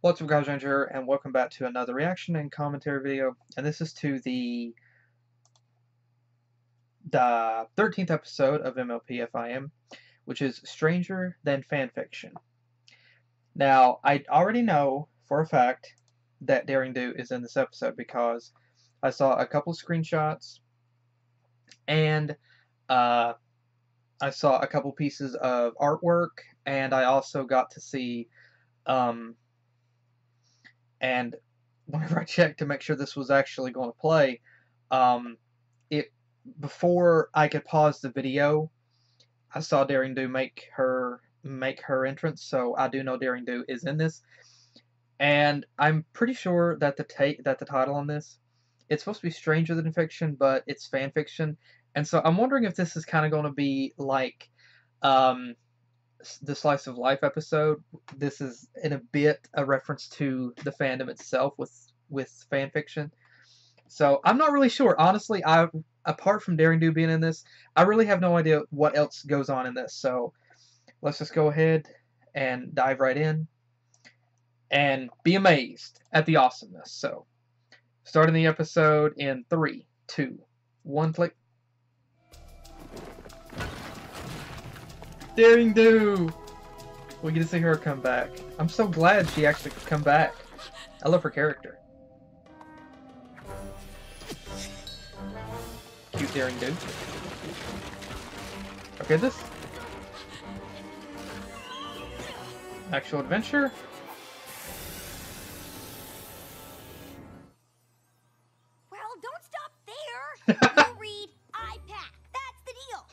What's up guys, Ranger here, and welcome back to another reaction and commentary video, and this is to the 13th episode of MLP-FIM, which is Stranger Than Fanfiction. Now, I already know for a fact that Daring Do is in this episode because I saw a couple screenshots, and I saw a couple pieces of artwork, and I also got to see and whenever I checked to make sure this was actually going to play, before I could pause the video, I saw Daring Do make her entrance, so I do know Daring Do is in this, and I'm pretty sure that the title on this, it's supposed to be Stranger Than Fiction, but it's fan fiction, and so I'm wondering if this is kind of going to be like the Slice of Life episode. This is in a bit a reference to the fandom itself with fan fiction. So I'm not really sure. Honestly, apart from Daring Do being in this, I really have no idea what else goes on in this. So let's just go ahead and dive right in and be amazed at the awesomeness. So starting the episode in 3, 2, 1, click. Daring Do! We get to see her come back. I'm so glad she actually could come back. I love her character. Cute Daring Do. Okay, this actual adventure. Well, don't stop there. You read, I pack. That's the deal.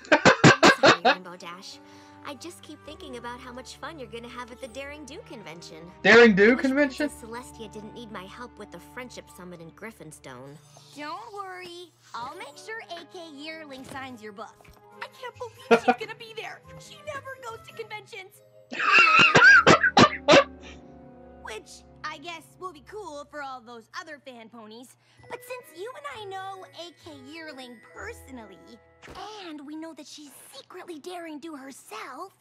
I'm sorry, Rainbow Dash. I just keep thinking about how much fun you're gonna have at the Daring Do convention. Daring Do convention? Princess Celestia didn't need my help with the Friendship Summit in Griffinstone. Don't worry. I'll make sure AK Yearling signs your book. I can't believe she's gonna be there. She never goes to conventions. Which, I guess, will be cool for all those other fan ponies. But since you and I know AK Yearling personally, and we know that she's secretly Daring Do herself,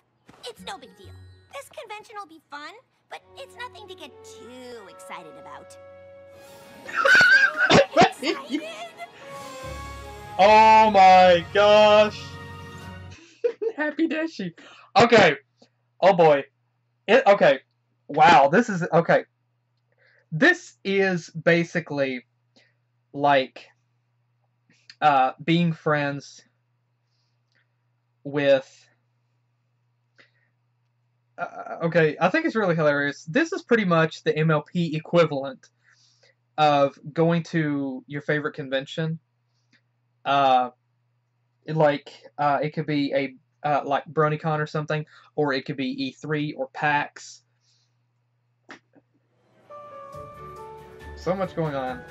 it's no big deal. This convention will be fun, but it's nothing to get too excited about. Excited? Oh my gosh. Happy Dashi. Okay. Oh boy. Okay. Wow, this is okay. This is basically like being friends with okay, I think it's really hilarious. This is pretty much the MLP equivalent of going to your favorite convention. It could be a like BronyCon or something, or it could be E3 or PAX. So much going on.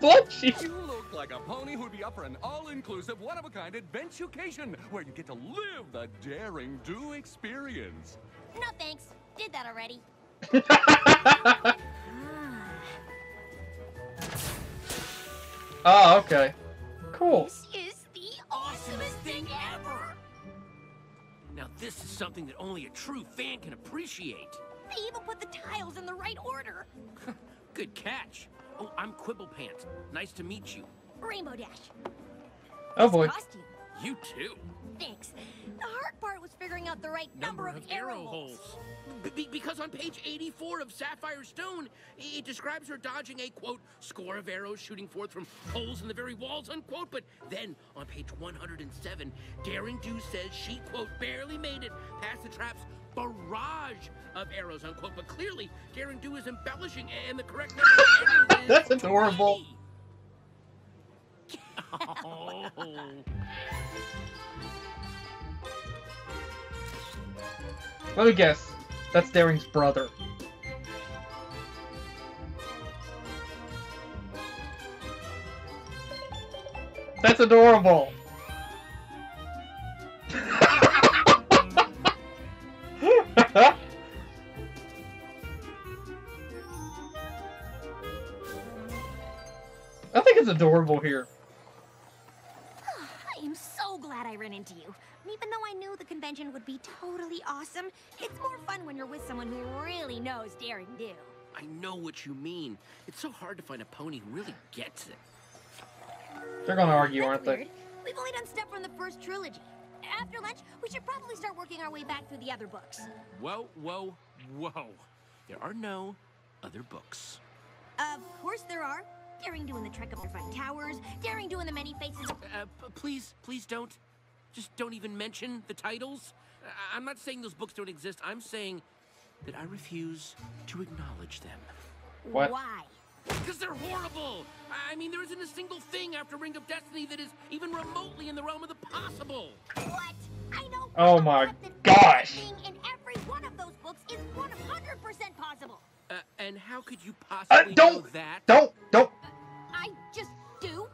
Blunchy. You look like a pony who'd be up for an all-inclusive, one-of-a-kind adventucation where you get to live the Daring Do experience. No thanks. Did that already. Oh, okay. Cool. This is the awesomest thing ever. Now this is something that only a true fan can appreciate. They even put the tiles in the right order. Good catch. Oh, I'm Quibblepants. Nice to meet you. Rainbow Dash. Oh boy. Costume. You too. Thanks. The hard part was figuring out the right number of arrow holes. Because on page 84 of Sapphire Stone, it describes her dodging a, quote, score of arrows shooting forth from holes in the very walls, unquote. But then, on page 107, Daring Do says she, quote, barely made it past the trap's barrage of arrows, unquote. But clearly, Daring Do is embellishing, and the correct number of arrows is That's adorable. 20. Oh. Let me guess. That's Daring's brother. That's adorable. I think it's adorable here. I am so glad I ran into you. And even though I knew the convention would be totally awesome, it's more fun when you're with someone who really knows Daring Do. I know what you mean. It's so hard to find a pony who really gets it. They're gonna argue, aren't That's they? weird. We've only done stuff from the first trilogy. After lunch, we should probably start working our way back through the other books. Whoa, whoa, whoa. There are no other books. Of course there are. Daring Do and the Trek of Fight Towers, Daring Do and the Many Faces. Please don't. Just don't even mention the titles. I'm not saying those books don't exist. I'm saying that I refuse to acknowledge them. What? Why? Because they're horrible! I mean, there isn't a single thing after Ring of Destiny that is even remotely in the realm of the possible. What? I know. Oh my gosh! Everything in every one of those books is 100% possible. And how could you possibly know that? Don't! I just do.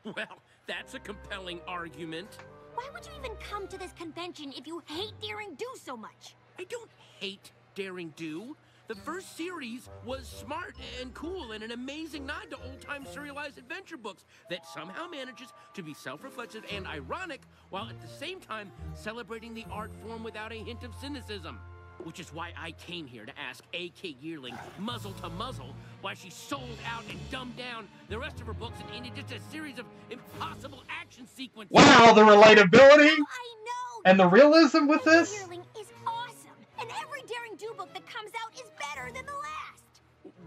Well, that's a compelling argument. Why would you even come to this convention if you hate Daring Do so much? I don't hate Daring Do. The first series was smart and cool and an amazing nod to old-time serialized adventure books that somehow manages to be self-reflexive and ironic while at the same time celebrating the art form without a hint of cynicism. Which is why I came here to ask A.K. Yearling, muzzle to muzzle, why she sold out and dumbed down the rest of her books and into just a series of impossible action sequences. Wow, the relatability I know. and the realism with A.K. this. Yearling is awesome, and every Daring Do book that comes out is better than the last.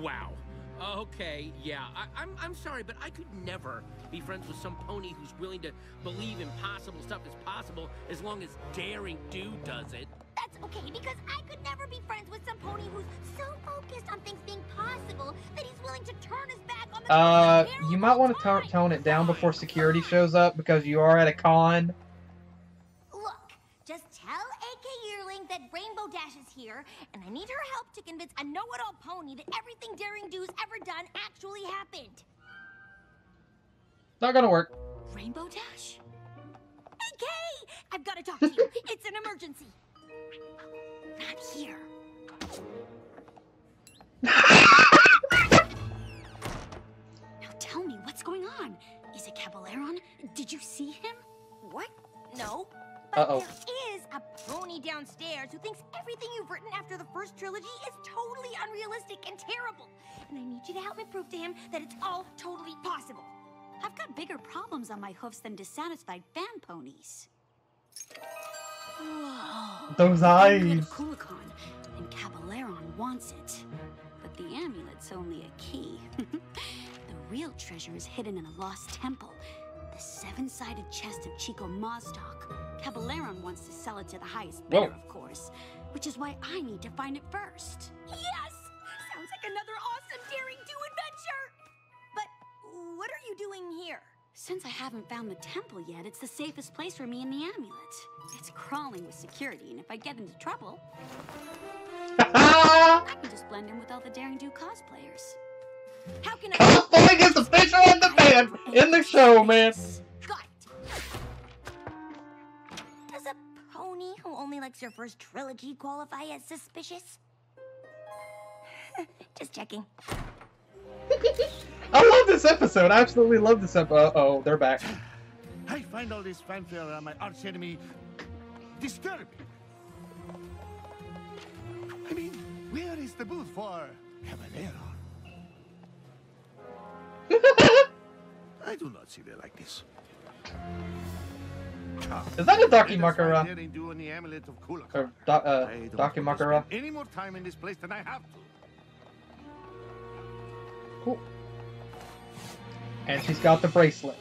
Wow. Okay, yeah, I'm sorry, but I could never be friends with some pony who's willing to believe impossible stuff is possible as long as Daring Do does it. That's okay, because I could never be friends with some pony who's so focused on things being possible that he's willing to turn his back on the You might want to tone it down before security shows up because you are at a con. Look, just tell A.K. Yearling that Rainbow Dash is here, and I need her help to convince a know-it-all pony that everything Daring Do's ever done actually happened. Not gonna work. Rainbow Dash? A.K. I've got to talk to you. It's an emergency. Not here. Now tell me, what's going on? Is it Caballeron? Did you see him? What? No. But Uh-oh. there is a pony downstairs who thinks everything you've written after the first trilogy is totally unrealistic and terrible. And I need you to help me prove to him that it's all totally possible. I've got bigger problems on my hoofs than dissatisfied fan ponies. Whoa. Those Amulet eyes. of Kulikon, and Caballeron wants it. But the amulet's only a key. The real treasure is hidden in a lost temple. The seven-sided chest of Chico Mazdoc. Caballeron wants to sell it to the highest bidder, Whoa. of course. Which is why I need to find it first. Yes! Sounds like another awesome Daring Do adventure! But what are you doing here? Since I haven't found the temple yet, it's the safest place for me and the amulet. It's crawling with security, and if I get into trouble, I can just blend in with all the Daring Do cosplayers. How can I... Cosplaying is official in the band in the show, man. Got it. Does a pony who only likes her first trilogy qualify as suspicious? Just checking. I love this episode. I absolutely love this episode. Uh-oh, they're back. I find all this fanfare around my arch enemy disturbing. I mean, where is the booth for Caballeron? I do not see them like this. Is that a Let us Dakimakura? find Daring Do and the amulet of Kulikon. Or I don't want to Dakimakura? spend any more time in this place than I have to. Cool. And she's got the bracelet.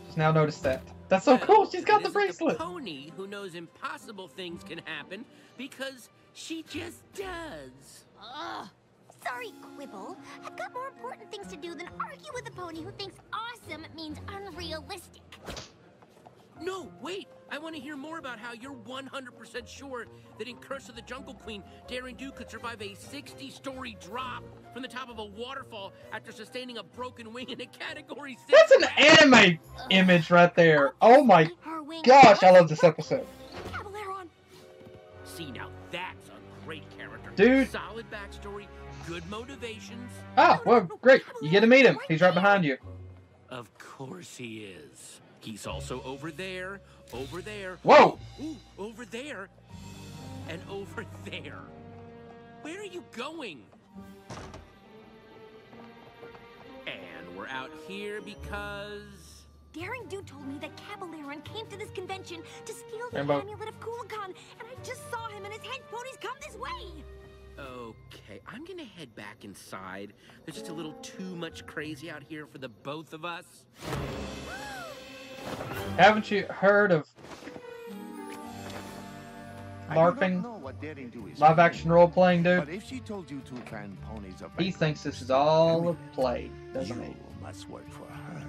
Just now noticed that. That's so cool. She's got the It isn't bracelet. The pony who knows impossible things can happen because she just does. Ugh. Sorry, Quibble. I've got more important things to do than argue with a pony who thinks awesome means unrealistic. No, wait. I want to hear more about how you're 100% sure that in Curse of the Jungle Queen, Daring Do could survive a 60-story drop from the top of a waterfall after sustaining a broken wing in a Category 6. That's an anime image right there. Oh my Her wing gosh, I was love this episode. Caballeron. See, now that's a great character. Dude. Solid backstory, good motivations. Ah, well, great. You get to meet him. He's right behind you. Of course he is. He's also over there, Whoa! Ooh, over there, and over there. Where are you going? And we're out here because... Daring Do told me that Cabaleron came to this convention to steal the Rainbow. amulet of Kukulkan, and I just saw him and his hench ponies come this way. Okay, I'm gonna head back inside. There's just a little too much crazy out here for the both of us. Haven't you heard of LARPing? Live action role playing, But dude? if she told you 2 fan ponies are He thinks this is all a play, doesn't he? you must work for her.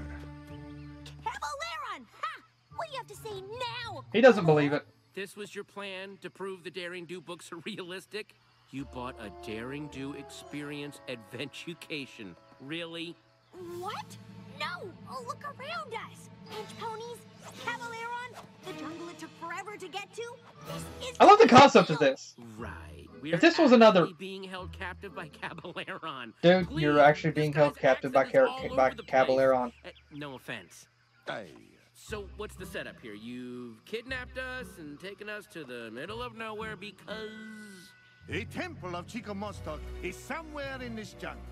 Cabaleron! Ha! What do you have to say now? He doesn't believe it. This was your plan to prove the Daring Do books are realistic? You bought a Daring Do experience adventucation. Really? What? No! Oh, look around us! Hench ponies, Cabaleron, the jungle it took forever to get to. This is I love the concept of real. this. Right. If this was another- actually being held captive by Cabaleron. Dude, Please, you're actually this being guy's held captive by, accent is all by over the place. Cabaleron. No offense. Aye. So what's the setup here? You've kidnapped us and taken us to the middle of nowhere because... The temple of Chico Mostok is somewhere in this jungle.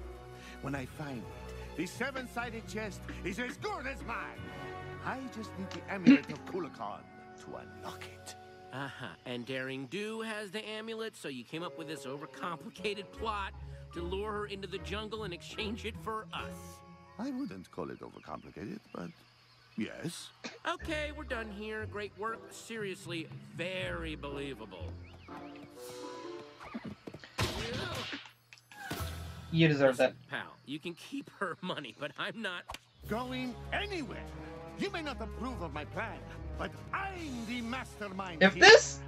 When I find it, the 7-sided chest is as good as mine. I just need the amulet of Kukulkan to unlock it. Uh-huh. And Daring Do has the amulet, so you came up with this overcomplicated plot to lure her into the jungle and exchange it for us. I wouldn't call it overcomplicated, but yes. Okay, we're done here. Great work. Seriously, very believable. You deserve that. Pal, you can keep her money, but I'm not... Going anywhere. You may not approve of my plan, but I'm the mastermind If here. this...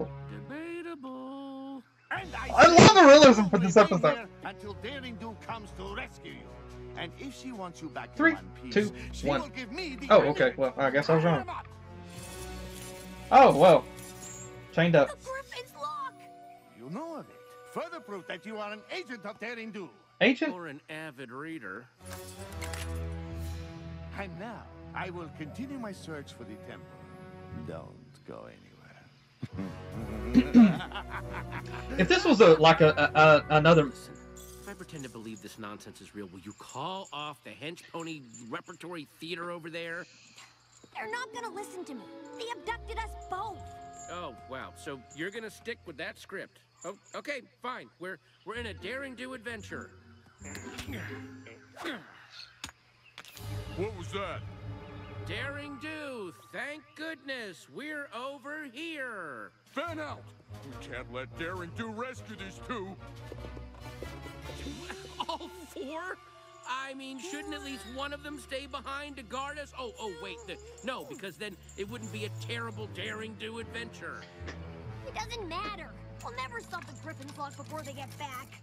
Debatable. And I love the realism for this remain episode. here until Daring Do comes to rescue you. And if she wants you back 3, in one piece, 2, she 1. will give me the Oh, amulet. okay. Well, I guess I was wrong. Oh, well. Chained up. The Griffin's lock! You know of it. Further proof that you are an agent of Daring Do. Agent? Or an avid reader. And now, I will continue my search for the temple. Don't go anywhere. If this was another... Listen, if I pretend to believe this nonsense is real, will you call off the hench pony repertory theater over there? They're not gonna listen to me. They abducted us both. Oh, wow. So you're gonna stick with that script. Oh, okay, fine. We're in a Daring Do adventure. What was that? Daring Do, thank goodness, we're over here. Fan out! We can't let Daring Do rescue these 2. All 4? I mean, shouldn't at least one of them stay behind to guard us? Oh, wait, no, because then it wouldn't be a terrible Daring Do adventure. It doesn't matter. We'll never stop the Griffin's lock before they get back.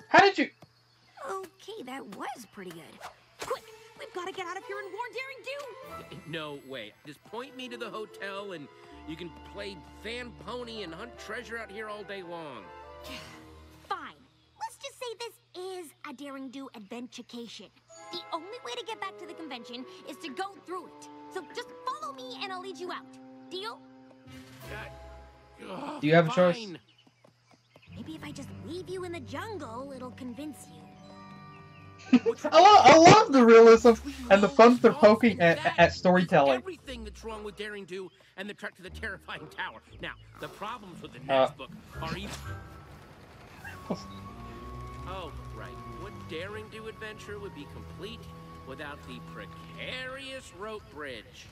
How did you... Okay, that was pretty good. Quick, we've got to get out of here and warn Daring Do. No, wait. Just point me to the hotel and you can play fan pony and hunt treasure out here all day long. Fine. Let's just say this is a Daring Do adventurecation. The only way to get back to the convention is to go through it. So just follow me and I'll lead you out. Deal? Do you have a choice? Fine. Maybe if I just leave you in the jungle, it'll convince you. I love the realism and the fun they're poking at storytelling. Everything that's wrong with Daring Do and the trek to the terrifying tower. Now, the problems with the next book are even... Oh, right. What Daring Do adventure would be complete without the precarious rope bridge?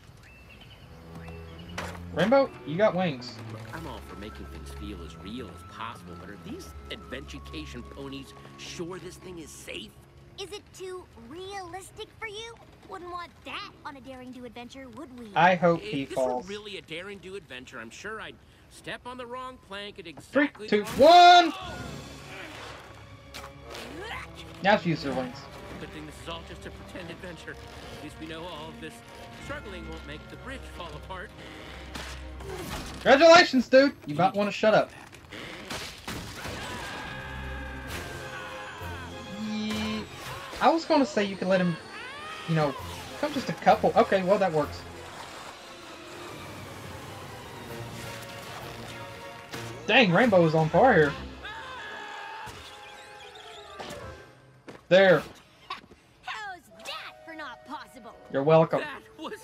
Rainbow, you got wings. Look, I'm all for making things feel as real as possible, but are these adventurecation ponies sure this thing is safe? Is it too realistic for you? Wouldn't want that on a Daring Do adventure, would we? I hope he If this falls. were really a Daring Do adventure, I'm sure I'd step on the wrong plank at 3, exactly 2, the wrong... 1! Now she used her wings. Good thing this is all just a pretend adventure. At least we know all of this struggling won't make the bridge fall apart. Congratulations, dude. You might want to shut up. I was going to say you can let him, you know, come just a couple? Okay, well that works. Dang, Rainbow is on fire here. There. How's that for not possible? You're welcome. That was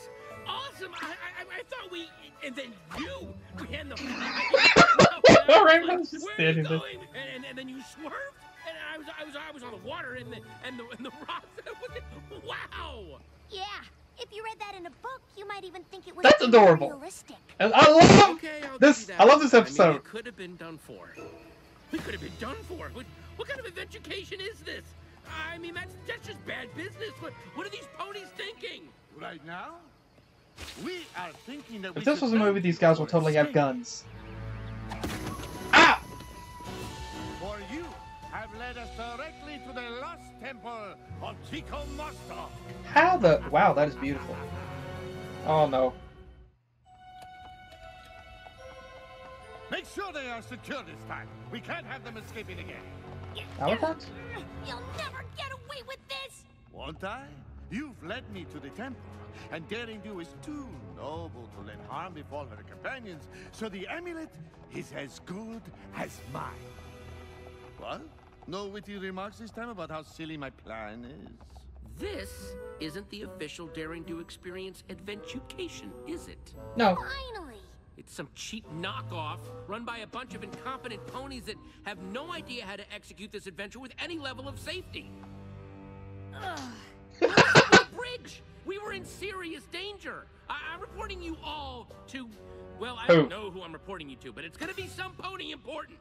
awesome. I thought we, and then you, we had the. Rainbow's just Where are you standing there. going? And then you swerved, and I was on the water and the rocks. Wow. Yeah, if you read that in a book, you might even think it was That's adorable. realistic. And I love Okay, I'll this. give you that. I love this I mean, episode. it could have been done for. We could have been done for. What kind of adventucation is this? I mean, that's just bad business. What are these ponies thinking? Right now, we are thinking that If this was a movie, these guys will totally have guns. Ah! For you have led us directly to the lost temple of Chico Mostok. How the... Wow, that is beautiful. Oh, no. Make sure they are secure this time. We can't have them escaping again. Alucards? You'll never get away with this! Won't I? You've led me to the temple, and Daring Do is too noble to let harm befall her companions, so the amulet is as good as mine. What? No witty remarks this time about how silly my plan is? This isn't the official Daring Do Experience Adventucation, is it? No. Finally! It's some cheap knockoff run by a bunch of incompetent ponies that have no idea how to execute this adventure with any level of safety. The bridge! We were in serious danger. I'm reporting you all to... Well, I don't know who I'm reporting you to, but it's gonna be some pony important.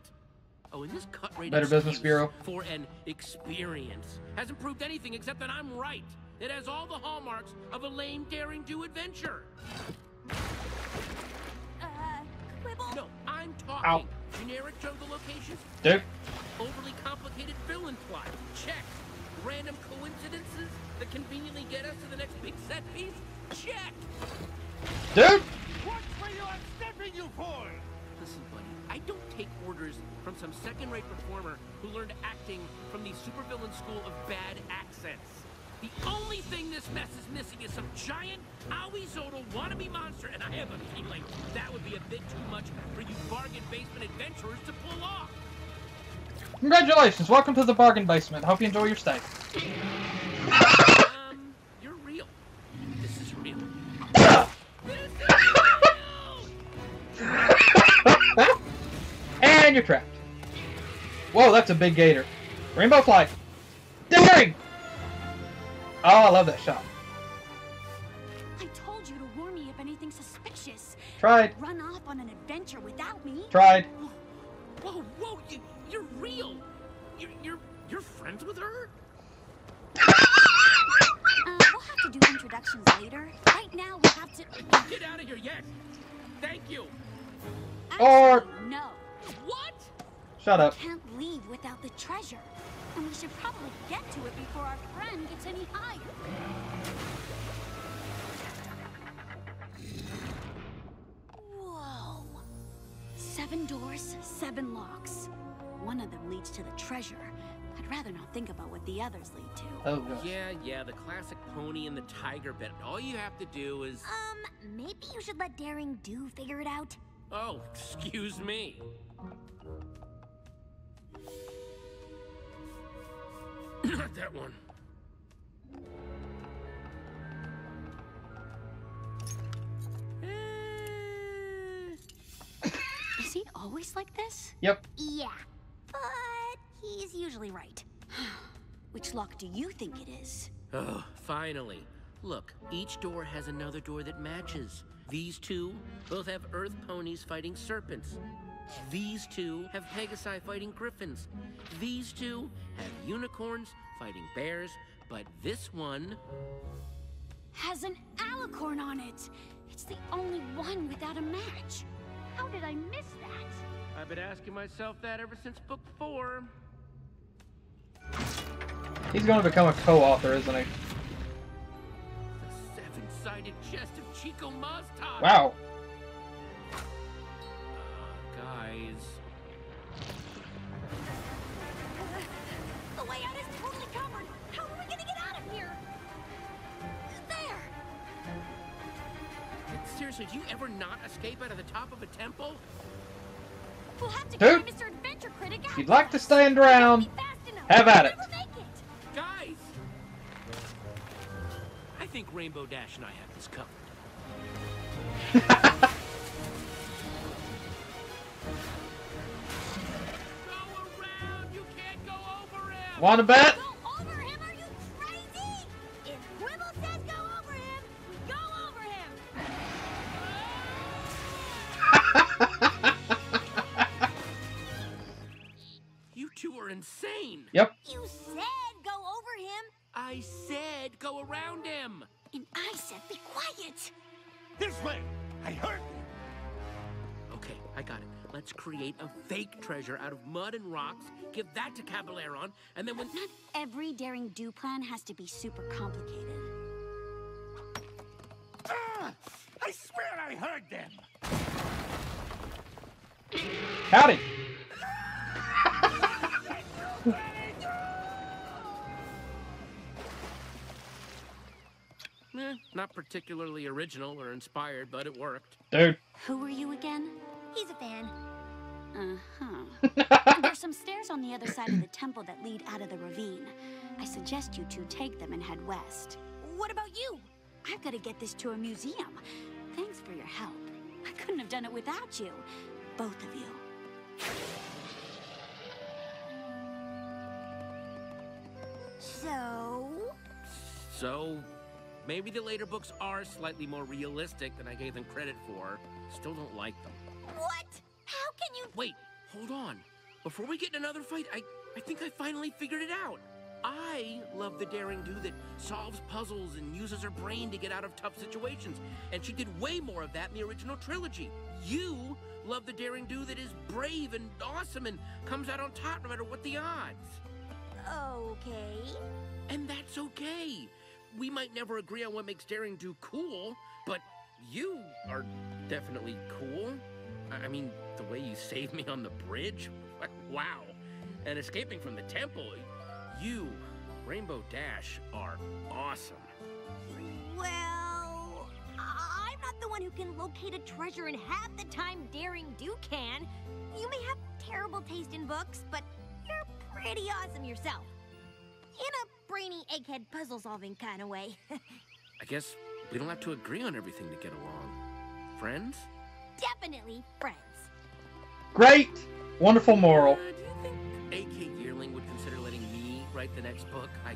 Oh, and this cut-rate Better Business Bureau for an experience hasn't proved anything except that I'm right. It has all the hallmarks of a lame Daring Do adventure. Quibble? No, I'm talking. Ow. Generic jungle locations? Dude. Overly complicated villain plot? Check. Random coincidences that conveniently get us to the next big set piece? Check. Dude! What were you unstepping you for? Listen, buddy, I don't take orders from some second-rate performer who learned acting from the supervillain school of bad accents. The only thing this mess is missing is some giant Aoizodal wannabe monster, and I have a feeling that would be a bit too much for you bargain basement adventurers to pull off. Congratulations, welcome to the bargain basement. Hope you enjoy your stay. You're real. This is real. And you're trapped. Whoa, that's a big gator. Rainbow flag. Daring! Oh, I love that shot. I told you to warn me if anything suspicious. Tried. Run off on an adventure without me. Tried. Whoa, you're real. You're friends with her? We'll have to do introductions later. Right now, we have to... Get out of here, yes. Thank you. Or- Actually, no. What? Shut up. Can't leave without the treasure. And we should probably get to it before our friend gets any higher. Whoa. 7 doors, 7 locks. One of them leads to the treasure. I'd rather not think about what the others lead to. Oh, gosh. Yeah, the classic pony and the tiger bit. All you have to do is... Maybe you should let Daring Do figure it out. Oh, excuse me. Not that one. Is he always like this? Yep. Yeah, but he's usually right. Which lock do you think it is? Oh, finally. Look, each door has another door that matches. These two both have earth ponies fighting serpents. These two have Pegasi fighting griffins. These two have unicorns fighting bears. But this one... Has an alicorn on it. It's the only one without a match. How did I miss that? I've been asking myself that ever since book 4. He's going to become a co-author, isn't he? The 7-sided chest of Chico Mostok. Wow. Guys. The way out is totally covered. How are we gonna get out of here? There! Seriously, do you ever not escape out of the top of a temple? We'll have to Dude, carry Mr. Adventure Critic out. if you'd like to stand around, Fast enough. have at it. We'll never make it. Guys! I think Rainbow Dash and I have this covered. Go around! You can't go over him! Want to bet? Go over him? Are you crazy? If Quibble says go over him, we go over him. You two are insane! Yep. You said go over him, I said go around him! and I said be quiet. This way! I heard you! Okay, I got it. Let's create a fake treasure out of mud and rocks, give that to Caballero, and then when... Not every daring do plan has to be super complicated. Ah! I swear I heard them! Howdy. Not particularly original or inspired, but it worked. Dude. Who were you again? He's a fan. Uh-huh. There's some stairs on the other side of the temple that lead out of the ravine. I suggest you two take them and head west. What about you? I've got to get this to a museum. Thanks for your help. I couldn't have done it without you. Both of you. So, maybe the later books are slightly more realistic than I gave them credit for. Still don't like them. What? How can you... Wait, hold on. Before we get in another fight, I think I finally figured it out. I love the daring do that solves puzzles and uses her brain to get out of tough situations. And she did way more of that in the original trilogy. You love the daring do that is brave and awesome and comes out on top no matter what the odds. Okay. And that's okay. We might never agree on what makes daring do cool, but you are definitely cool. I mean, the way you saved me on the bridge, wow. And escaping from the temple, you, Rainbow Dash, are awesome. Well, I'm not the one who can locate a treasure in half the time Daring Do can. You may have terrible taste in books, but you're pretty awesome yourself. In a brainy egghead puzzle-solving kind of way. I guess we don't have to agree on everything to get along. Friends? Definitely friends. Great. Wonderful moral. Do you think A.K. Yearling would consider letting me write the next book? I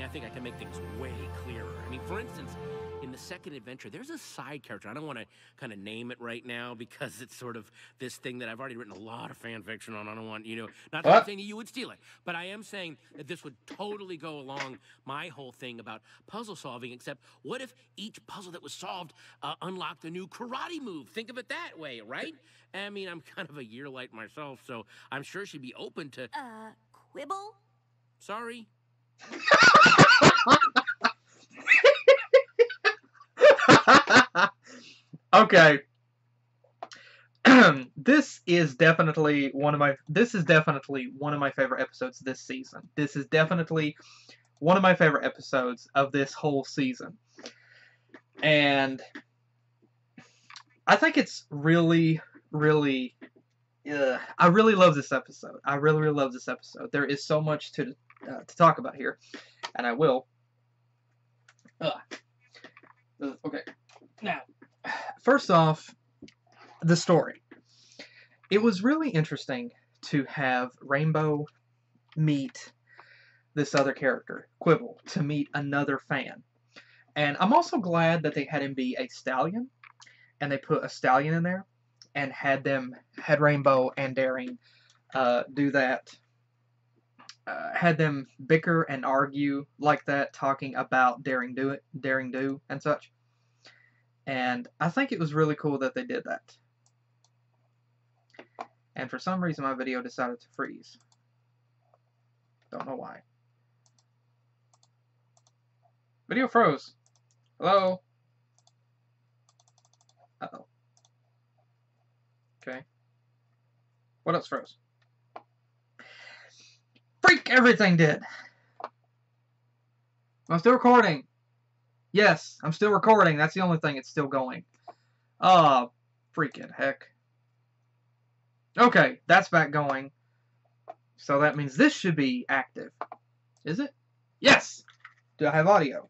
think I can make things way clearer. I mean, for instance, in the second adventure, there's a side character. I don't want to kind of name it right now because it's sort of this thing that I've already written a lot of fan fiction on. I don't want, not that I'm saying that you would steal it, but I am saying that this would totally go along my whole thing about puzzle solving, except what if each puzzle that was solved unlocked a new karate move? Think of it that way, right? I mean, I'm kind of a yearlight myself, so I'm sure she'd be open to... Quibble? Sorry. Okay. This is definitely one of my favorite episodes this season. This is definitely one of my favorite episodes of this whole season. And I think it's really, really I really love this episode. I really, really love this episode. There is so much to talk about here, and I will. Okay. Now, first off, the story. It was really interesting to have Rainbow meet this other character, Quibble, to meet another fan. And I'm also glad that they had him be a stallion, and they put a stallion in there, and had Rainbow and Daring do that. Had them bicker and argue like that, talking about Daring Do, and such. And I think it was really cool that they did that. And for some reason my video decided to freeze. Don't know why. Video froze. Hello? Uh-oh. Okay. What else froze? Freak! Everything did! I'm still recording. Yes, I'm still recording. That's the only thing that's still going. Oh, freaking heck. Okay, that's back going. So that means this should be active. Is it? Yes! Do I have audio?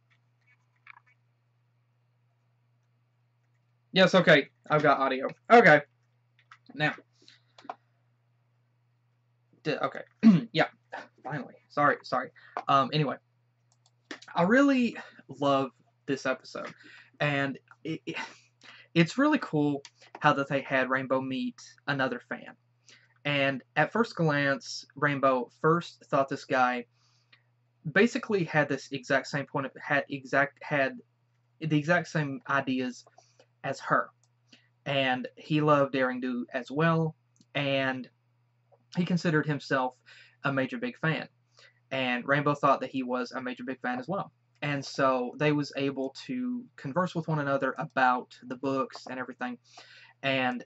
Yes, okay. I've got audio. Okay. Now. Okay. Yeah. Finally. Sorry. Anyway. I really love this episode. And it's really cool how that they had Rainbow meet another fan. And at first glance, Rainbow first thought this guy basically had this exact same point of had the exact same ideas as her, and he loved Daring Do as well, and he considered himself a major big fan, and Rainbow thought that he was a major big fan as well, and so they was able to converse with one another about the books and everything, and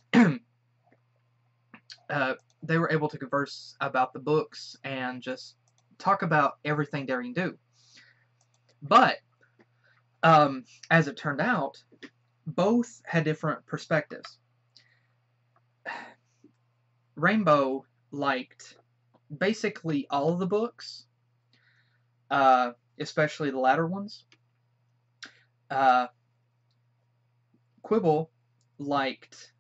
they were able to converse about the books and just talk about everything Daring Do. But as it turned out, both had different perspectives. Rainbow liked basically all of the books, especially the latter ones. Quibble liked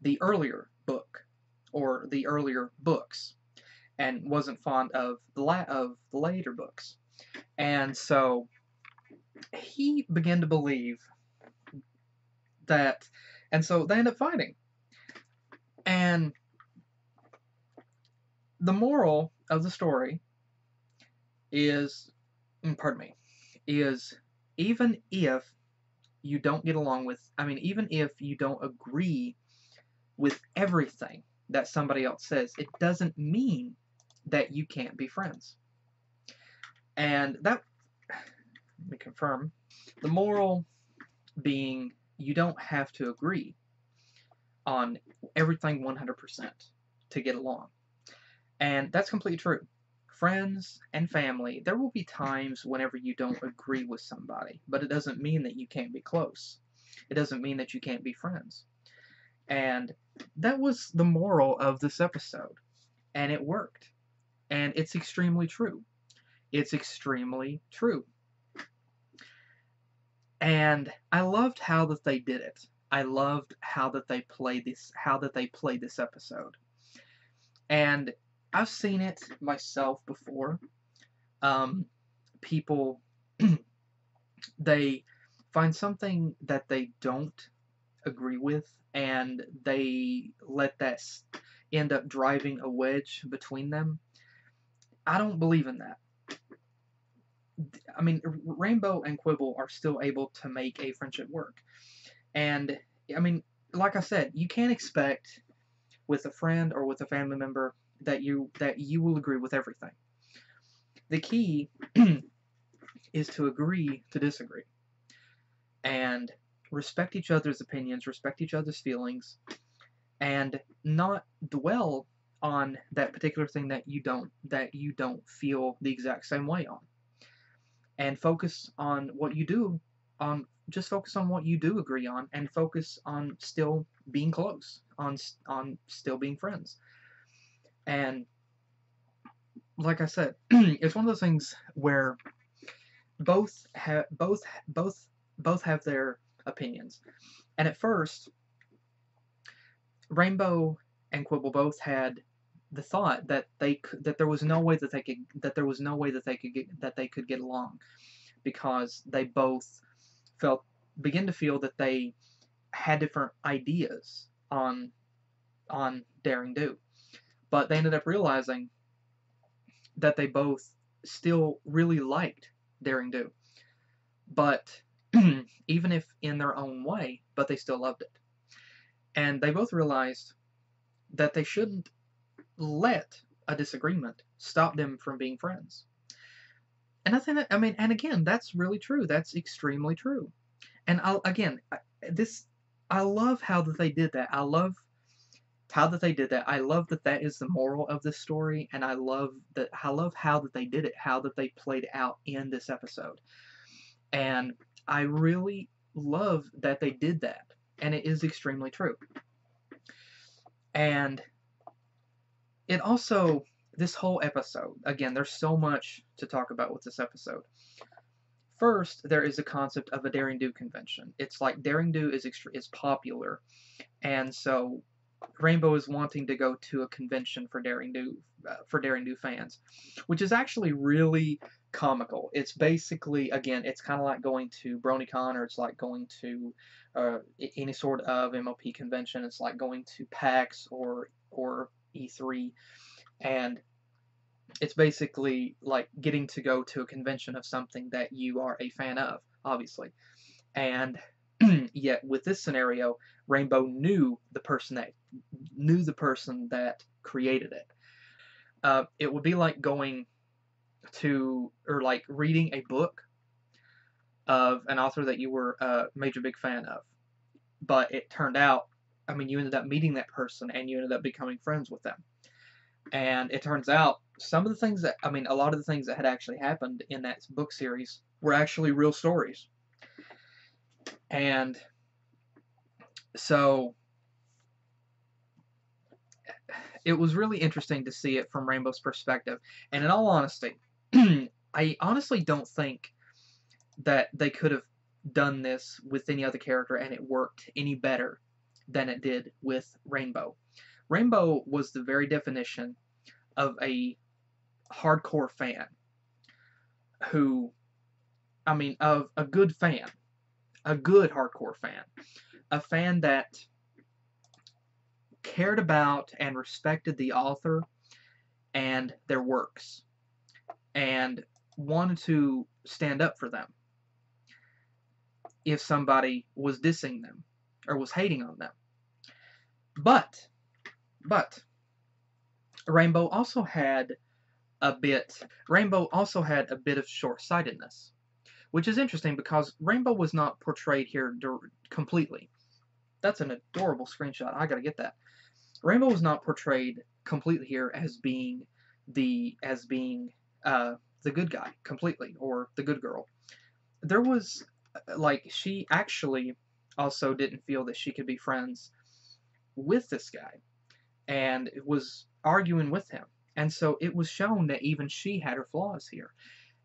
the earlier book, or the earlier books, and wasn't fond of the later books. And so he began to believe that, and so they end up fighting. And the moral of the story is, is even if you don't get along with, even if you don't agree with everything that somebody else says, it doesn't mean that you can't be friends. And that, let me confirm, the moral being you don't have to agree on everything 100% to get along. And that's completely true. Friends and family, there will be times whenever you don't agree with somebody, but it doesn't mean that you can't be close. It doesn't mean that you can't be friends. And that was the moral of this episode. And it worked. And it's extremely true. It's extremely true. And I loved how that they did it. I loved how that they played this episode. And I've seen it myself before. People, they find something that they don't agree with, and they let that end up driving a wedge between them. I don't believe in that. Rainbow and Quibble are still able to make a friendship work. And, like I said, you can't expect with a friend or with a family member that you will agree with everything. The key is to agree to disagree. And respect each other's opinions, respect each other's feelings, and not dwell on that particular thing that you don't feel the exact same way on. And focus on what you do, just focus on what you do agree on, and focus on still being close, on still being friends. And like I said, it's one of those things where both have their opinions. And at first, Rainbow and Quibble both had the thought that there was no way that they could get along, because they both began to feel that they had different ideas on Daring Do. But they ended up realizing that they both still really liked Daring Do. But even if in their own way, but they still loved it. And they both realized that they shouldn't let a disagreement stop them from being friends. And I think that, and again, that's really true. That's extremely true. And I love how that they did that. I love how that they did that. I love that that is the moral of this story, and I love how that they did it, how that they played out in this episode. And I really love that they did that. and it is extremely true. And it also, this whole episode, again, there's so much to talk about with this episode. First, there is a concept of a Daring Do convention. It's like Daring Do is popular, and so Rainbow is wanting to go to a convention for Daring Do fans, which is actually really comical. It's basically, again, it's kind of like going to BronyCon, or it's like going to any sort of MLP convention. It's like going to PAX or E3, and it's basically like getting to go to a convention of something that you are a fan of, obviously. And yet, with this scenario, Rainbow knew the person that created it. It would be like going to, or like reading a book of an author that you were a major big fan of, but it turned out, I mean, you ended up meeting that person and you ended up becoming friends with them. And it turns out some of the things that, I mean, a lot of the things that had actually happened in that book series were actually real stories. And so it was really interesting to see it from Rainbow's perspective. And in all honesty, I honestly don't think that they could have done this with any other character and it worked any better than it did with Rainbow. Rainbow was the very definition of a hardcore fan who, I mean, of a good fan, a good hardcore fan, a fan that cared about and respected the author and their works and wanted to stand up for them if somebody was dissing them or was hating on them. But Rainbow also had a bit of short-sightedness, which is interesting because Rainbow was not portrayed here completely. That's an adorable screenshot. I gotta get that. Rainbow was not portrayed completely here as being the good guy completely, or the good girl. There was, like, she actually also didn't feel that she could be friends with this guy, and was arguing with him. And so it was shown that even she had her flaws here.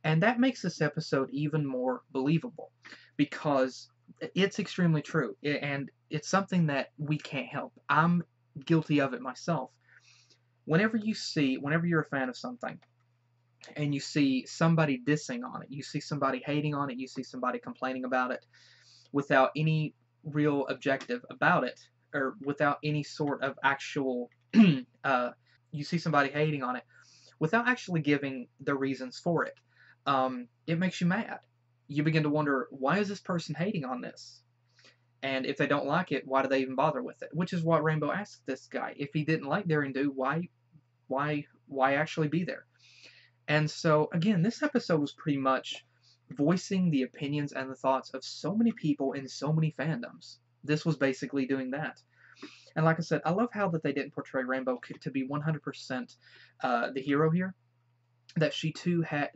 And that makes this episode even more believable, because it's extremely true, and it's something that we can't help. I'm guilty of it myself. Whenever you're a fan of something, and you see somebody dissing on it, you see somebody hating on it, you see somebody complaining about it, without any real objective about it, or without any sort of actual, you see somebody hating on it, without actually giving the reasons for it, it makes you mad. You begin to wonder, why is this person hating on this? And if they don't like it, why do they even bother with it? Which is what Rainbow asked this guy. If he didn't like Daring Do, why actually be there? And so, again, this episode was pretty much voicing the opinions and the thoughts of so many people in so many fandoms. This was basically doing that. And like I said, I love how that they didn't portray Rainbow to be 100% the hero here. That she too had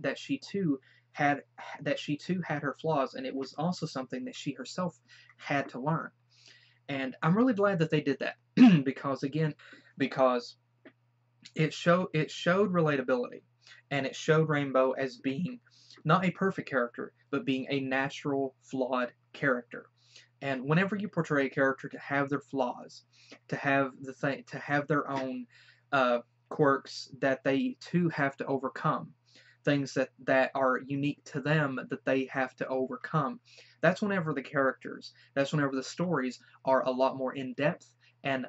her flaws, and it was also something that she herself had to learn. And I'm really glad that they did that because it showed relatability, and it showed Rainbow as being not a perfect character, but being a natural, flawed character. And whenever you portray a character to have their flaws, to have their own quirks that they too have to overcome, things that are unique to them that they have to overcome, that's whenever the stories are a lot more in depth and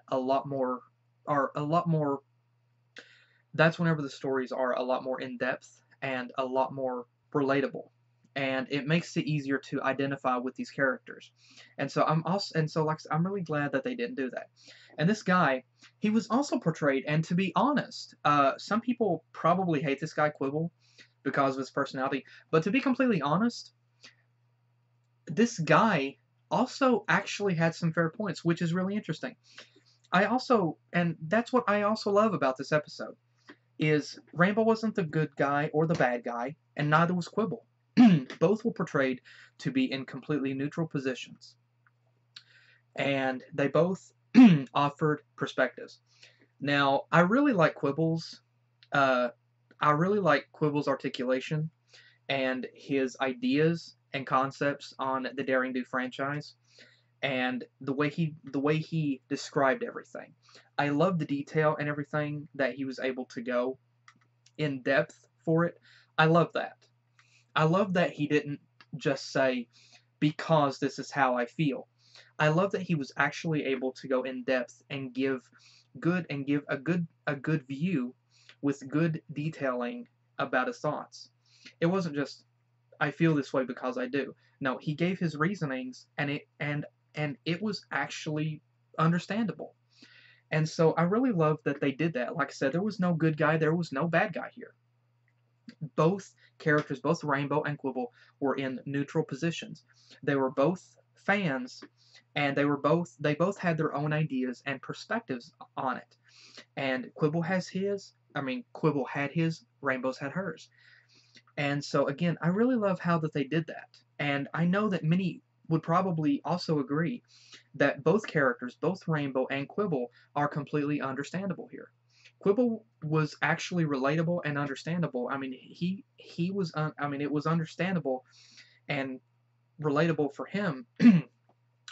that's whenever the stories are a lot more in depth and a lot more relatable. And it makes it easier to identify with these characters. And so I'm really glad that they didn't do that. And this guy, he was also portrayed, and to be honest, some people probably hate this guy, Quibble, because of his personality. But to be completely honest, this guy also actually had some fair points, which is really interesting. And that's what I also love about this episode, is Rainbow wasn't the good guy or the bad guy, and neither was Quibble. Both were portrayed to be in completely neutral positions. and they both offered perspectives. Now, I really like Quibble's. I really like Quibble's articulation and his ideas and concepts on the Daring Do franchise, and the way he described everything. I love the detail and everything that he was able to go in depth for it. I love that. I love that he didn't just say, because this is how I feel. I love that he was actually able to go in depth and give a good view with good detailing about his thoughts. It wasn't just, I feel this way because I do. No, he gave his reasonings, and it was actually understandable. And so I really love that they did that. Like I said, there was no good guy, there was no bad guy here. Both characters, both Rainbow and Quibble, were in neutral positions. They were both fans, and they both had their own ideas and perspectives on it. And Quibble had his, Rainbow's had hers. And so again, I really love how that they did that. And I know that many would probably also agree that both characters, both Rainbow and Quibble, are completely understandable here. Quibble was actually relatable and understandable. I mean, he was it was understandable and relatable for him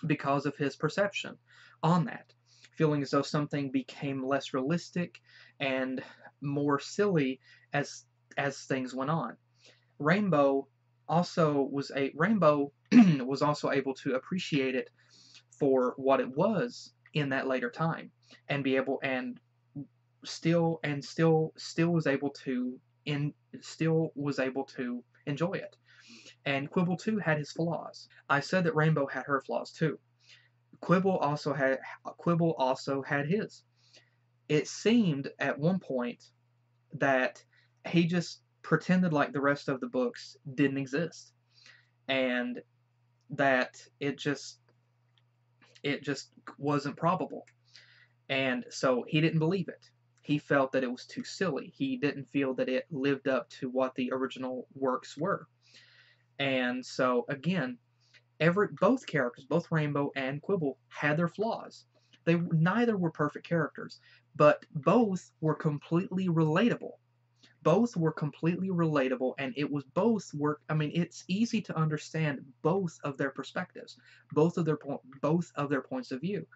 because of his perception on that, feeling as though something became less realistic and more silly as things went on. Rainbow Rainbow was also able to appreciate it for what it was in that later time, and be able and still was able to enjoy it. And Quibble too had his flaws. I said that Rainbow had her flaws too. Quibble also had his. It seemed at one point that he just pretended like the rest of the books didn't exist, and that it just wasn't probable. And so he didn't believe it. He felt that it was too silly. He didn't feel that it lived up to what the original works were. And so again, both characters, both Rainbow and Quibble, had their flaws. They neither were perfect characters, but both were completely relatable. Both were completely relatable, and it was both work. I mean, it's easy to understand both of their perspectives, both of their points of view,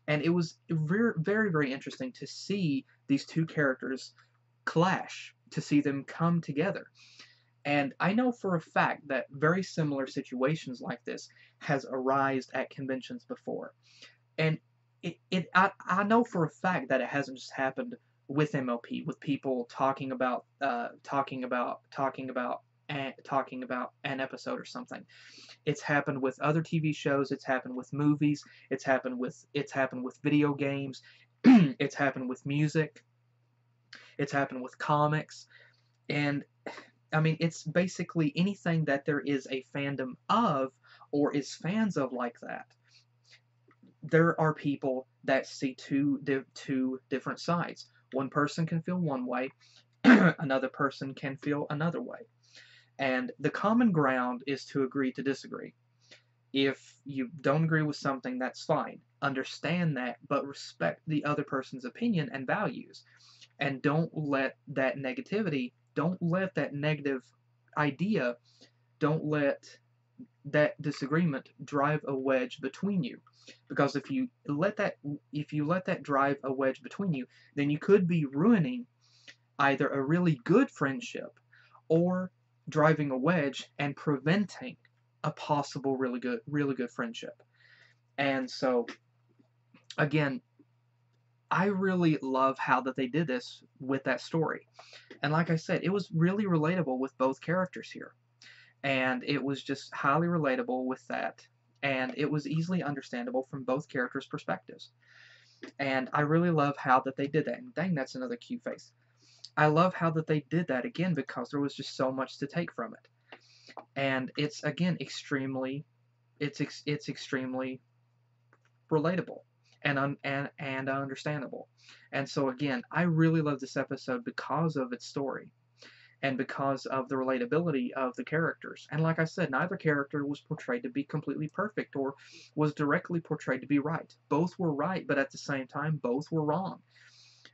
and it was very, very, very interesting to see these two characters clash, to see them come together. And I know for a fact that very similar situations like this has arisen at conventions before, and I know for a fact that it hasn't just happened with MLP, with people talking about an episode or something. It's happened with other TV shows. It's happened with movies. It's happened with video games. It's happened with music. It's happened with comics, and I mean, it's basically anything that there is a fandom of or is fans of like that. There are people that see two different sides. One person can feel one way, another person can feel another way. And the common ground is to agree to disagree. If you don't agree with something, that's fine. Understand that, but respect the other person's opinion and values. And don't let that negative idea, don't let that disagreement drive a wedge between you. Because if you let that drive a wedge between you, then you could be ruining either a really good friendship or driving a wedge and preventing a possible really good friendship. And so again, I really love how that they did this with that story. And like I said, it was really relatable with both characters here. And it was just highly relatable with that. And it was easily understandable from both characters' perspectives. And I really love how that they did that. And dang, that's another cute face. I love how that they did that again because there was just so much to take from it. And it's again extremely relatable and understandable. And so again, I really love this episode because of its story. and because of the relatability of the characters. And like I said, neither character was portrayed to be completely perfect or was directly portrayed to be right. Both were right, but at the same time, both were wrong.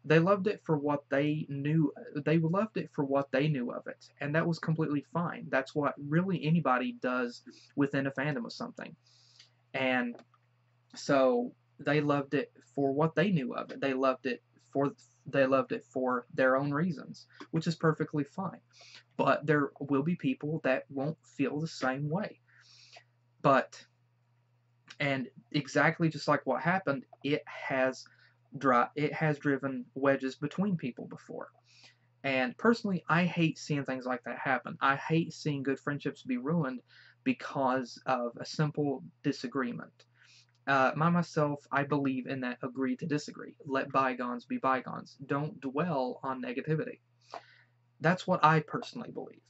They loved it for what they knew. They loved it for what they knew of it, and that was completely fine. That's what really anybody does within a fandom of something. And so they loved it for what they knew of it. They loved it for their own reasons, which is perfectly fine. But there will be people that won't feel the same way. And exactly just like what happened, it has driven wedges between people before. And personally, I hate seeing things like that happen. I hate seeing good friendships be ruined because of a simple disagreement. Myself, I believe in that agree to disagree. Let bygones be bygones. Don't dwell on negativity. That's what I personally believe.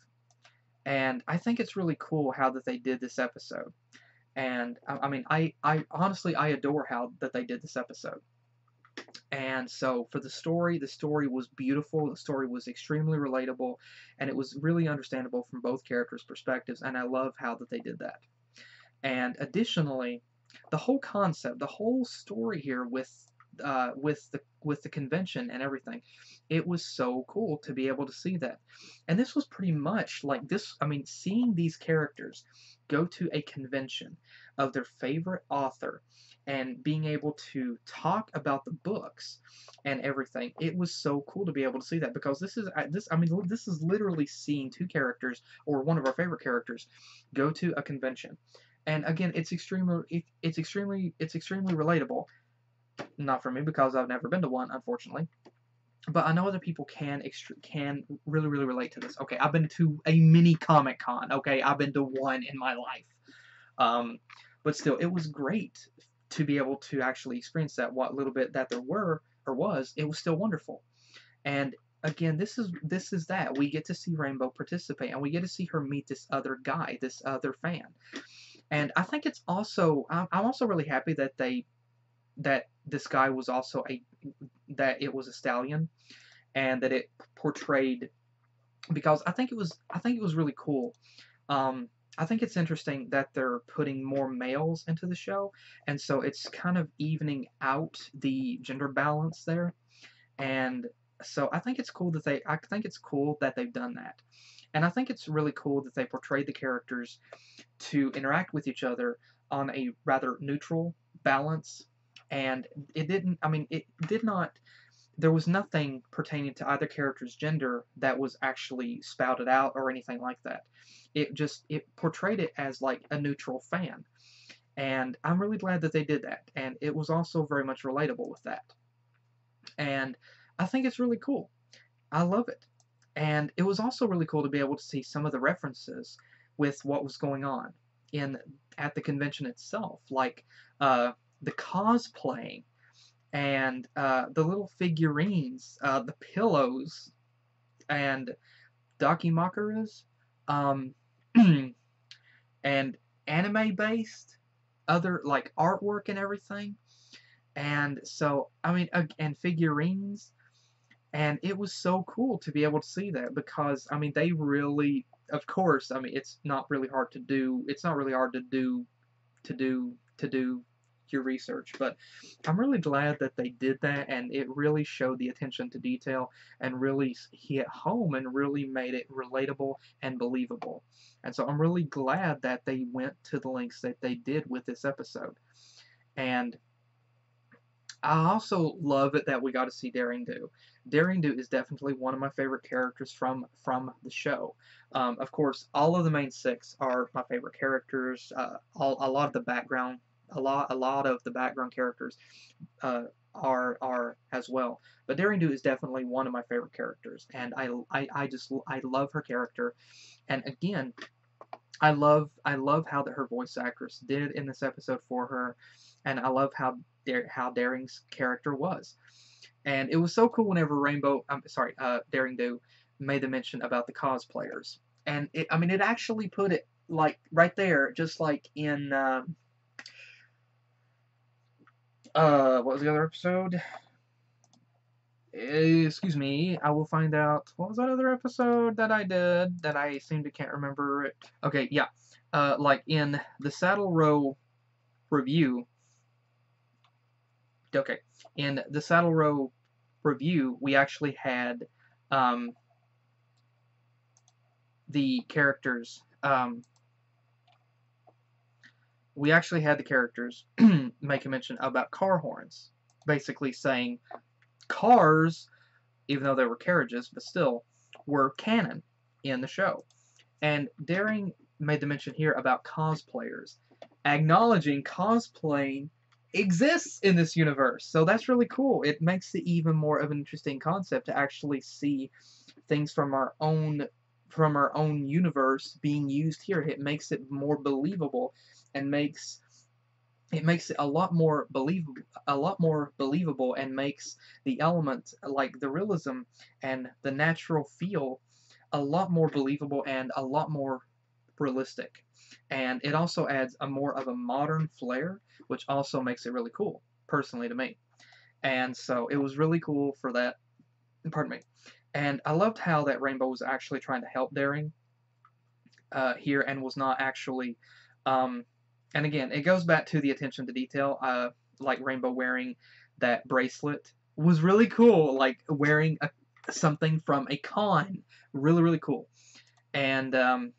And I think it's really cool how that they did this episode. And I mean, I honestly, I adore how that they did this episode. And so for the story was beautiful, the story was extremely relatable, and it was really understandable from both characters' perspectives, and I love how that they did that. And additionally, the whole concept, the whole story here with the convention and everything, it was so cool to be able to see that. And this was pretty much like this, I mean, seeing these characters go to a convention of their favorite author and being able to talk about the books and everything, it was so cool to be able to see that, because this is literally seeing two characters, or one of our favorite characters, go to a convention. And again, it's extremely relatable. Not for me, because I've never been to one, unfortunately. But I know other people can really relate to this. Okay, I've been to a mini Comic Con. Okay, I've been to one in my life. But still, it was great to be able to actually experience that. What little bit that there was, it was still wonderful. And again, this is that we get to see Rainbow participate, and we get to see her meet this other guy, this other fan. And I think it's also, I'm also really happy that this guy was also that it was a stallion, and that it portrayed, because I think it was really cool. I think it's interesting that they're putting more males into the show, and so it's kind of evening out the gender balance there. And so I think it's cool that they've done that. And I think it's really cool that they portrayed the characters to interact with each other on a rather neutral balance. And it did not, there was nothing pertaining to either character's gender that was actually spouted out or anything like that. It portrayed it as like a neutral fan. And I'm really glad that they did that. And it was also very much relatable with that. And I think it's really cool. I love it. And it was also really cool to be able to see some of the references with what was going on at the convention itself, like the cosplaying and the little figurines, the pillows, and dakimakuras, and anime-based other like artwork and everything. And so, I mean, and figurines. And it was so cool to be able to see that, because, I mean, they really, of course, I mean, it's not really hard to do your research, but I'm really glad that they did that, and it really showed the attention to detail, and really hit home, and really made it relatable and believable. And so I'm really glad that they went to the lengths that they did with this episode. And I also love it that we got to see Daring Do. Daring Do is definitely one of my favorite characters from the show. Of course, all of the main six are my favorite characters. A lot of the background characters are as well. But Daring Do is definitely one of my favorite characters, and I love her character. And again, I love how that her voice actress did in this episode for her, and I love how Daring's character was. And it was so cool whenever Daring Do made the mention about the cosplayers. And it actually put it like right there, just like in what was the other episode? excuse me, I will find out. What was that other episode that I did that I seem to can't remember it? Okay, yeah. Like in the Saddle Row review. Okay, in the Saddle Row review, we actually had the characters. We actually had the characters make a mention about car horns, basically saying cars, even though they were carriages, but still, were canon in the show. And Daring made the mention here about cosplayers, acknowledging cosplaying exists in this universe. So that's really cool. It makes it even more of an interesting concept to actually see things from our own universe being used here. It makes it more believable and makes it a lot more believable and makes the element like the realism and the natural feel a lot more believable and a lot more realistic. And it also adds a more of a modern flair, which also makes it really cool, personally to me. And so it was really cool for that. Pardon me. And I loved how that Rainbow was actually trying to help Daring here and was not actually. And again, it goes back to the attention to detail. Like Rainbow wearing that bracelet was really cool. Like wearing something from a con, really really cool. And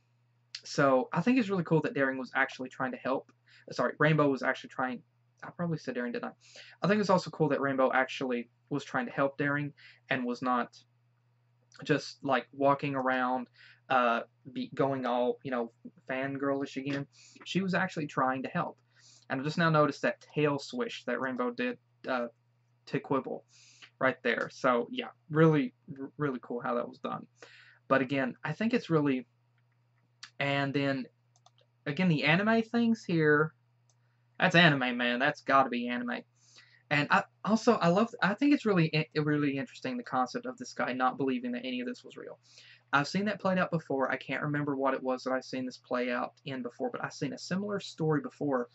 so I think it's really cool that Daring was actually trying to help. Sorry, Rainbow was actually trying. I probably said Daring, didn't I? I think it's also cool that Rainbow actually was trying to help Daring and was not just like walking around, going all, fangirlish again. She was actually trying to help. And I just now noticed that tail swish that Rainbow did to Quibble right there. So yeah, really, really cool how that was done. But again, I think it's really, and then again, the anime things here, that's anime, man. That's got to be anime. And I think it's really interesting, the concept of this guy not believing that any of this was real. I've seen that played out before. I can't remember what it was that I've seen this play out in before, but I've seen a similar story before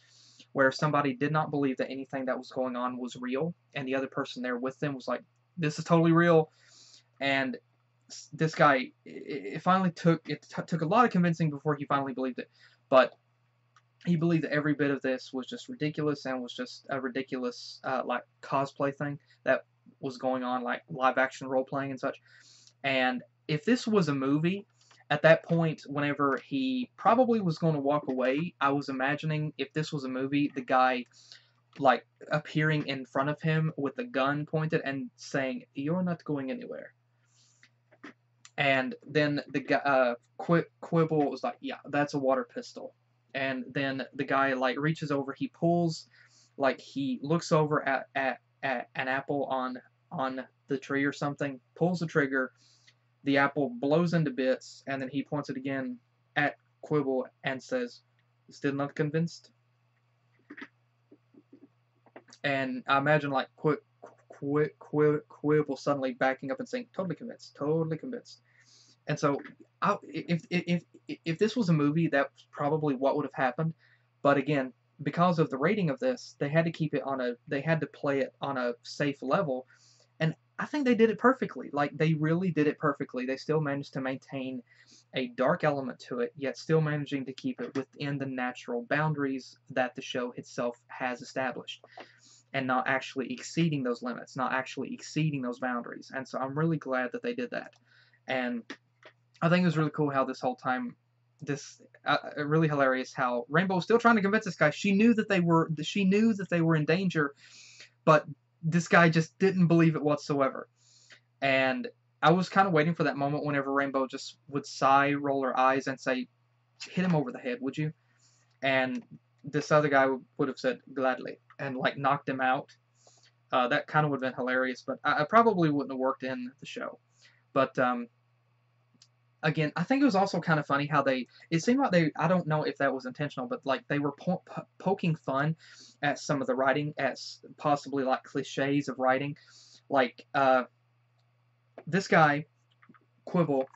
where somebody did not believe that anything that was going on was real, and the other person there with them was like, this is totally real. And this guy, it finally took a lot of convincing before he finally believed it, but he believed that every bit of this was just ridiculous and was just a ridiculous like cosplay thing that was going on, like live action role playing and such. And if this was a movie, at that point, whenever he probably was going to walk away, I was imagining if this was a movie, the guy like appearing in front of him with a gun pointed and saying, "You're not going anywhere." And then the guy, Quibble was like, "Yeah, that's a water pistol." And then the guy like reaches over, he pulls, like he looks over at an apple on the tree or something, pulls the trigger, the apple blows into bits, and then he points it again at Quibble and says, "Still not convinced?" And I imagine like Quibble suddenly backing up and saying, "Totally convinced, totally convinced." And so, if this was a movie, that's probably what would have happened. But again, because of the rating of this, they had to play it on a safe level, and I think they did it perfectly. Like they really did it perfectly. They still managed to maintain a dark element to it, yet still managing to keep it within the natural boundaries that the show itself has established, and not actually exceeding those limits, not actually exceeding those boundaries. And so I'm really glad that they did that. And I think it was really cool how this whole time, really hilarious how Rainbow was still trying to convince this guy. She knew that they were in danger, but this guy just didn't believe it whatsoever. And I was kind of waiting for that moment whenever Rainbow just would sigh, roll her eyes, and say, "Hit him over the head, would you?" And this other guy would have said, "Gladly," and like knocked him out. That kind of would have been hilarious, but I probably wouldn't have worked in the show. But again, I think it was also kind of funny how it seemed like I don't know if that was intentional, but like they were poking fun at some of the writing, at possibly like cliches of writing. Like, this guy, Quibble,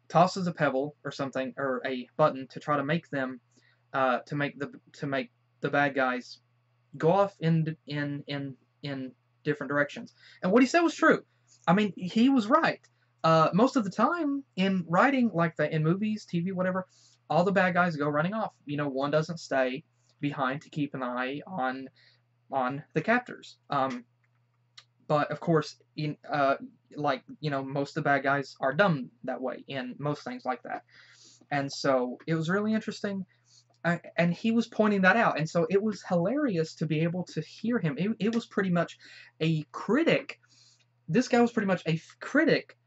tosses a pebble or something, or a button to try to make them, to make the bad guys go off in different directions. And what he said was true. I mean, he was right. Most of the time in writing, like in movies, TV, whatever, all the bad guys go running off. You know, one doesn't stay behind to keep an eye on the captors. But of course, like, you know, most of the bad guys are done that way in most things like that. And so it was really interesting. And he was pointing that out. And so it was hilarious to be able to hear him. It was pretty much a critic. This guy was pretty much a critic.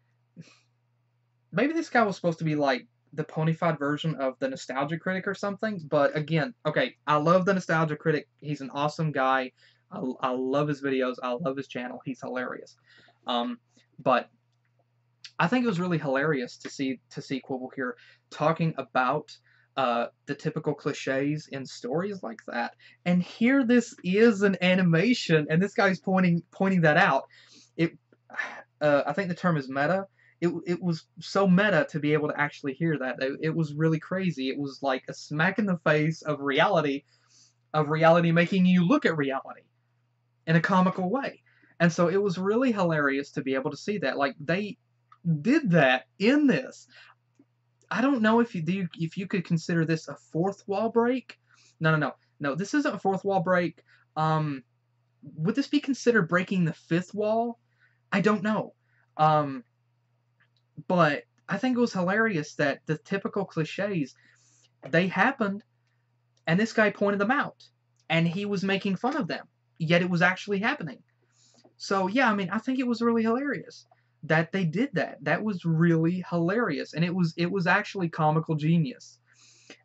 Maybe this guy was supposed to be like the ponyfied version of the Nostalgia Critic or something. But again, okay, I love the Nostalgia Critic. He's an awesome guy. I love his videos. I love his channel. He's hilarious. But I think it was really hilarious to see Quibble here talking about the typical cliches in stories like that. And here this is an animation, and this guy's pointing that out. I think the term is meta. It was so meta to be able to actually hear that. It was really crazy. It was like a smack in the face of reality making you look at reality in a comical way. And so it was really hilarious to be able to see that. Like, they did that in this. I don't know if you could consider this a fourth wall break. No, this isn't a fourth wall break. Would this be considered breaking the fifth wall? I don't know. But I think it was hilarious that the typical cliches, they happened, and this guy pointed them out, and he was making fun of them, yet it was actually happening. So yeah, I mean, I think it was really hilarious that they did that. That was really hilarious, and it was actually comical genius.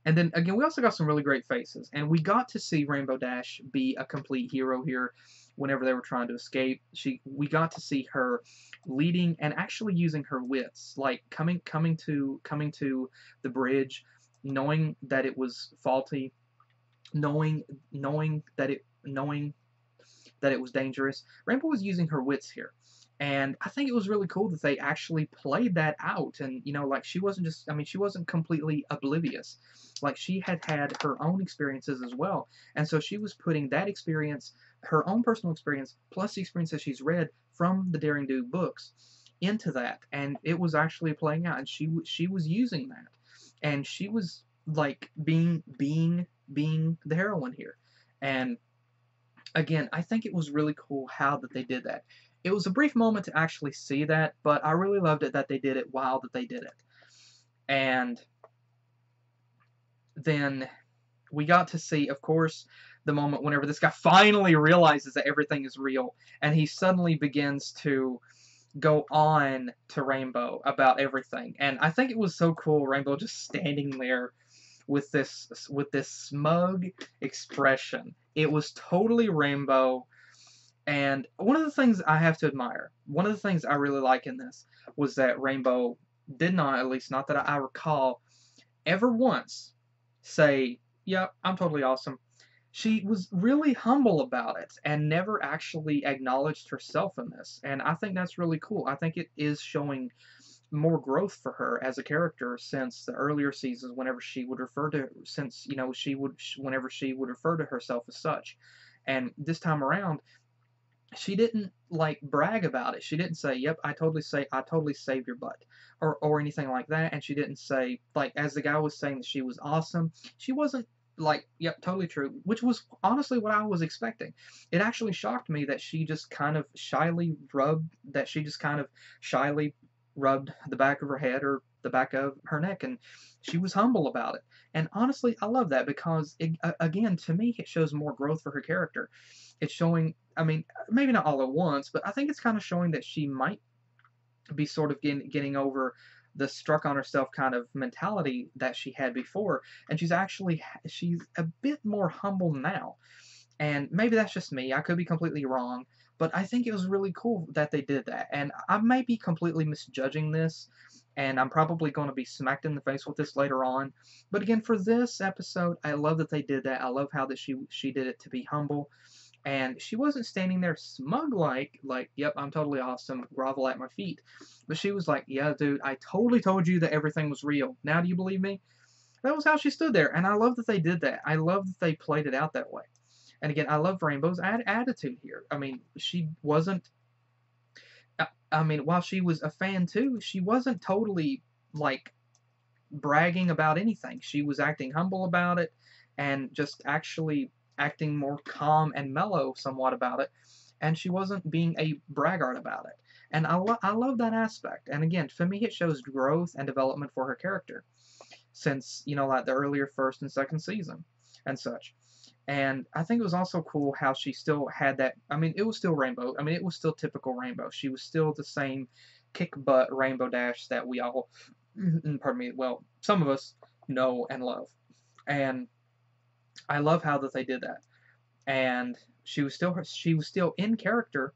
And then again, we also got some really great faces, and we got to see Rainbow Dash be a complete hero here. Whenever they were trying to escape, we got to see her leading and actually using her wits, like coming to the bridge, knowing that it was faulty, knowing that it was dangerous. Rainbow was using her wits here. And I think it was really cool that they actually played that out. And, you know, like, she wasn't completely oblivious. Like, she had her own experiences as well. And so she was putting that experience, her own personal experience, plus the experiences she's read from the Daring Do books, into that. And it was actually playing out. And she was using that. And she was, like, being the heroine here. And, again, I think it was really cool how that they did that. It was a brief moment to actually see that, but I really loved it that they did it while that they did it. And then we got to see, of course, the moment whenever this guy finally realizes that everything is real, and he suddenly begins to go on to Rainbow about everything. And I think it was so cool, Rainbow just standing there with this smug expression. It was totally Rainbow. And one of the things I have to admire, one of the things I really like in this, was that Rainbow did not, at least not that I recall, ever once say, yep, I'm totally awesome. She was really humble about it and never actually acknowledged herself in this. And I think that's really cool. I think it is showing more growth for her as a character since the earlier seasons, whenever she would refer to herself as such. And this time around, she didn't, like, brag about it. She didn't say, yep, I totally saved your butt, or anything like that. And she didn't say, like, as the guy was saying that she was awesome, she wasn't like, yep, totally true, which was honestly what I was expecting. It actually shocked me that she just kind of shyly rubbed the back of her head or the back of her neck, and she was humble about it. And honestly, I love that, because again, to me, it shows more growth for her character. It's showing, I mean, maybe not all at once, but I think it's kind of showing that she might be sort of getting over the struck on herself kind of mentality that she had before, and she's a bit more humble now. And maybe that's just me, I could be completely wrong, but I think it was really cool that they did that. And I may be completely misjudging this, and I'm probably going to be smacked in the face with this later on. But again, for this episode, I love that they did that. I love how that she did it to be humble. And she wasn't standing there smug like, yep, I'm totally awesome, grovel at my feet. But she was like, yeah, dude, I totally told you that everything was real. Now do you believe me? That was how she stood there. And I love that they did that. I love that they played it out that way. And again, I love Rainbow's attitude here. I mean, she wasn't... I mean, while she was a fan too, she wasn't totally like bragging about anything. She was acting humble about it and just actually acting more calm and mellow somewhat about it. And she wasn't being a braggart about it. And I love that aspect. And again, for me, it shows growth and development for her character since, you know, like the earlier first and second season and such. And I think it was also cool how she still had that. I mean, it was still Rainbow. I mean, it was still typical Rainbow. She was still the same kick butt Rainbow Dash that we all, pardon me, well, some of us know and love. And I love how that they did that. And she was still in character,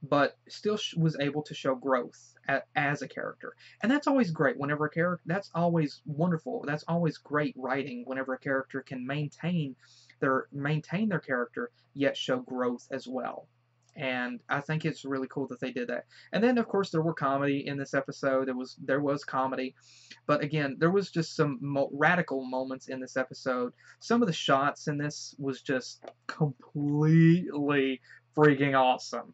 but still was able to show growth as a character. And that's always great whenever a character, that's always wonderful. That's always great writing whenever a character can maintain their character yet show growth as well. And I think it's really cool that they did that. And then of course there were comedy in this episode. There was comedy, but again there was just some radical moments in this episode. Some of the shots in this was just completely freaking awesome,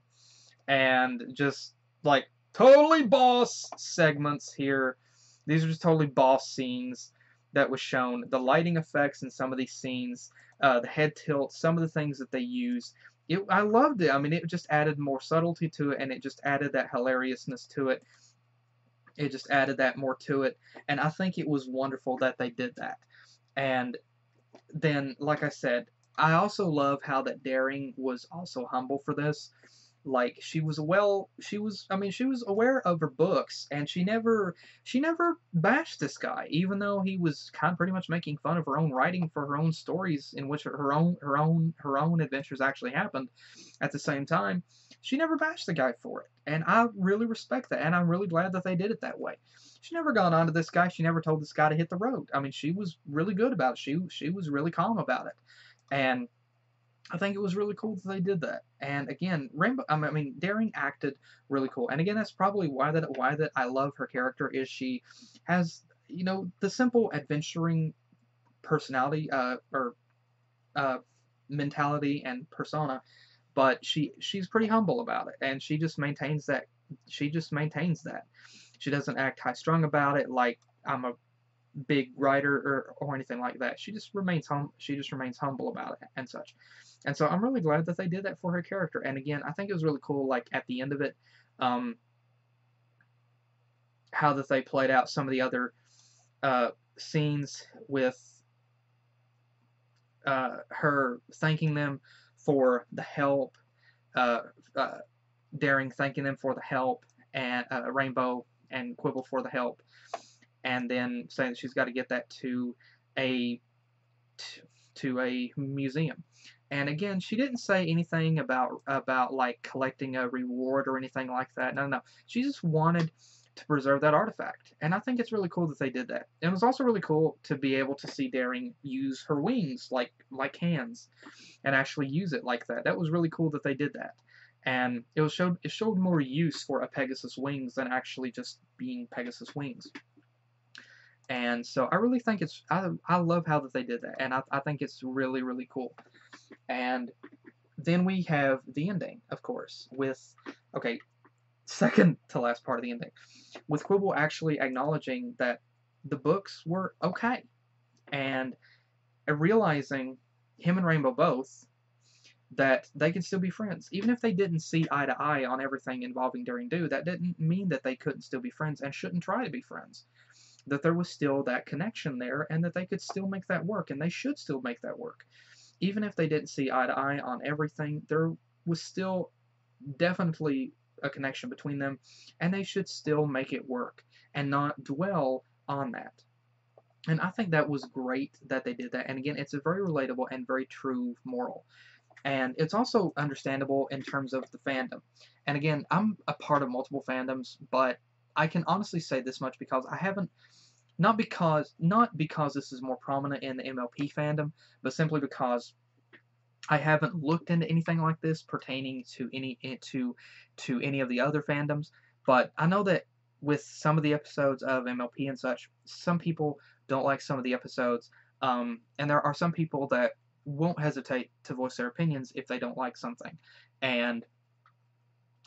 and just like totally boss segments here. These are just totally boss scenes that was shown. The lighting effects in some of these scenes, the head tilt, some of the things that they use. I loved it. I mean, it just added more subtlety to it, and it just added that hilariousness to it. It just added that more to it, and I think it was wonderful that they did that. And then, like I said, I also love how that Daring was also humble for this. Like she was aware of her books, and she never bashed this guy, even though he was kind of pretty much making fun of her own writing for her own stories in which her own adventures actually happened. At the same time, she never bashed the guy for it, and I really respect that, and I'm really glad that they did it that way. She never got onto this guy. She never told this guy to hit the road. I mean, she was really good about it. She was really calm about it, and I think it was really cool that they did that. And again, Daring acted really cool. And again, that's probably why that I love her character is she has, you know, the simple adventuring personality or mentality and persona, but she's pretty humble about it, and she just maintains that. She doesn't act high strung about it like I'm a big writer or anything like that. She just remains humble about it and such. And so I'm really glad that they did that for her character. And again, I think it was really cool, like at the end of it, how that they played out some of the other scenes with her thanking them for the help, Daring thanking them for the help, and Rainbow and Quibble for the help, and then saying that she's got to get that to a museum. And again, she didn't say anything about like collecting a reward or anything like that. No. She just wanted to preserve that artifact. And I think it's really cool that they did that. And it was also really cool to be able to see Daring use her wings like hands and actually use it like that. That was really cool that they did that. And it showed more use for a Pegasus wings than actually just being Pegasus wings. And so I really think I love how that they did that, and I think it's really, really cool. And then we have the ending, of course, second to last part of the ending, with Quibble actually acknowledging that the books were okay, and realizing, him and Rainbow both, that they can still be friends. Even if they didn't see eye to eye on everything involving Daring Do, that didn't mean that they couldn't still be friends and shouldn't try to be friends. That there was still that connection there, and that they could still make that work, and they should still make that work. Even if they didn't see eye to eye on everything, there was still definitely a connection between them, and they should still make it work and not dwell on that. And I think that was great that they did that. And again, it's a very relatable and very true moral. And it's also understandable in terms of the fandom. And again, I'm a part of multiple fandoms, but I can honestly say this much because I haven't, not because this is more prominent in the MLP fandom, but simply because I haven't looked into anything like this pertaining to any of the other fandoms. But I know that with some of the episodes of MLP and such, some people don't like some of the episodes, and there are some people that won't hesitate to voice their opinions if they don't like something. And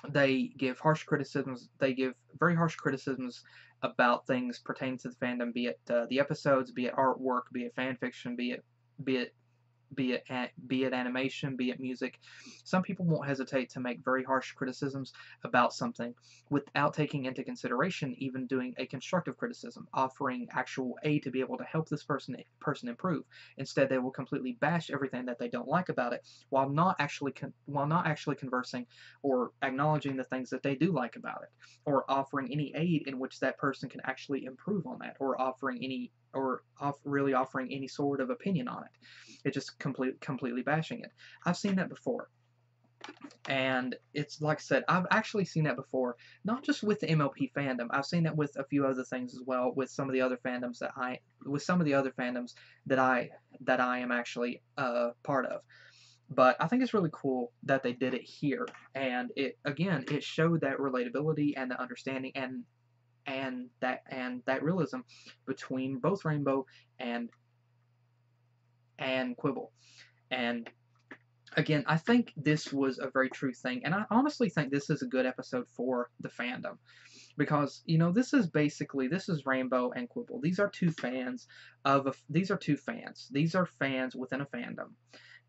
they give harsh criticisms. They give very harsh criticisms about things pertaining to the fandom, be it the episodes, be it artwork, be it fan fiction, be it be it animation, be it music. Some people won't hesitate to make very harsh criticisms about something without taking into consideration even doing a constructive criticism, offering actual aid to be able to help this person improve. Instead, they will completely bash everything that they don't like about it, while not actually conversing or acknowledging the things that they do like about it, or offering any aid in which that person can actually improve on that, or really offering any sort of opinion on it. It's just completely bashing it. I've seen that before. And it's like I said, I've actually seen that before, not just with the MLP fandom. I've seen that with a few other things as well, with some of the other fandoms that I am actually part of. But I think it's really cool that they did it here, and it showed that relatability and the understanding and that realism between both Rainbow and Quibble. And again, I think this was a very true thing, and I honestly think this is a good episode for the fandom, because this is Rainbow and Quibble. These are two fans. These are fans within a fandom,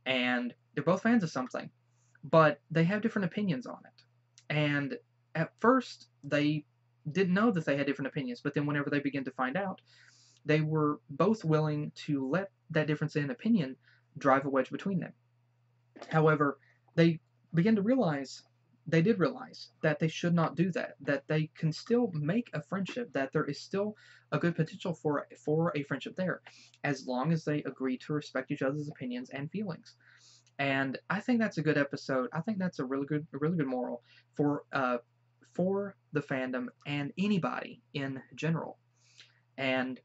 and they're both fans of something, but they have different opinions on it. And at first, they didn't know that they had different opinions, but then whenever they begin to find out, they were both willing to let that difference in opinion drive a wedge between them. However, they did realize that they should not do that, that they can still make a friendship, that there is still a good potential for a friendship there, as long as they agree to respect each other's opinions and feelings. And I think that's a good episode. I think that's a really good moral for the fandom and anybody in general. And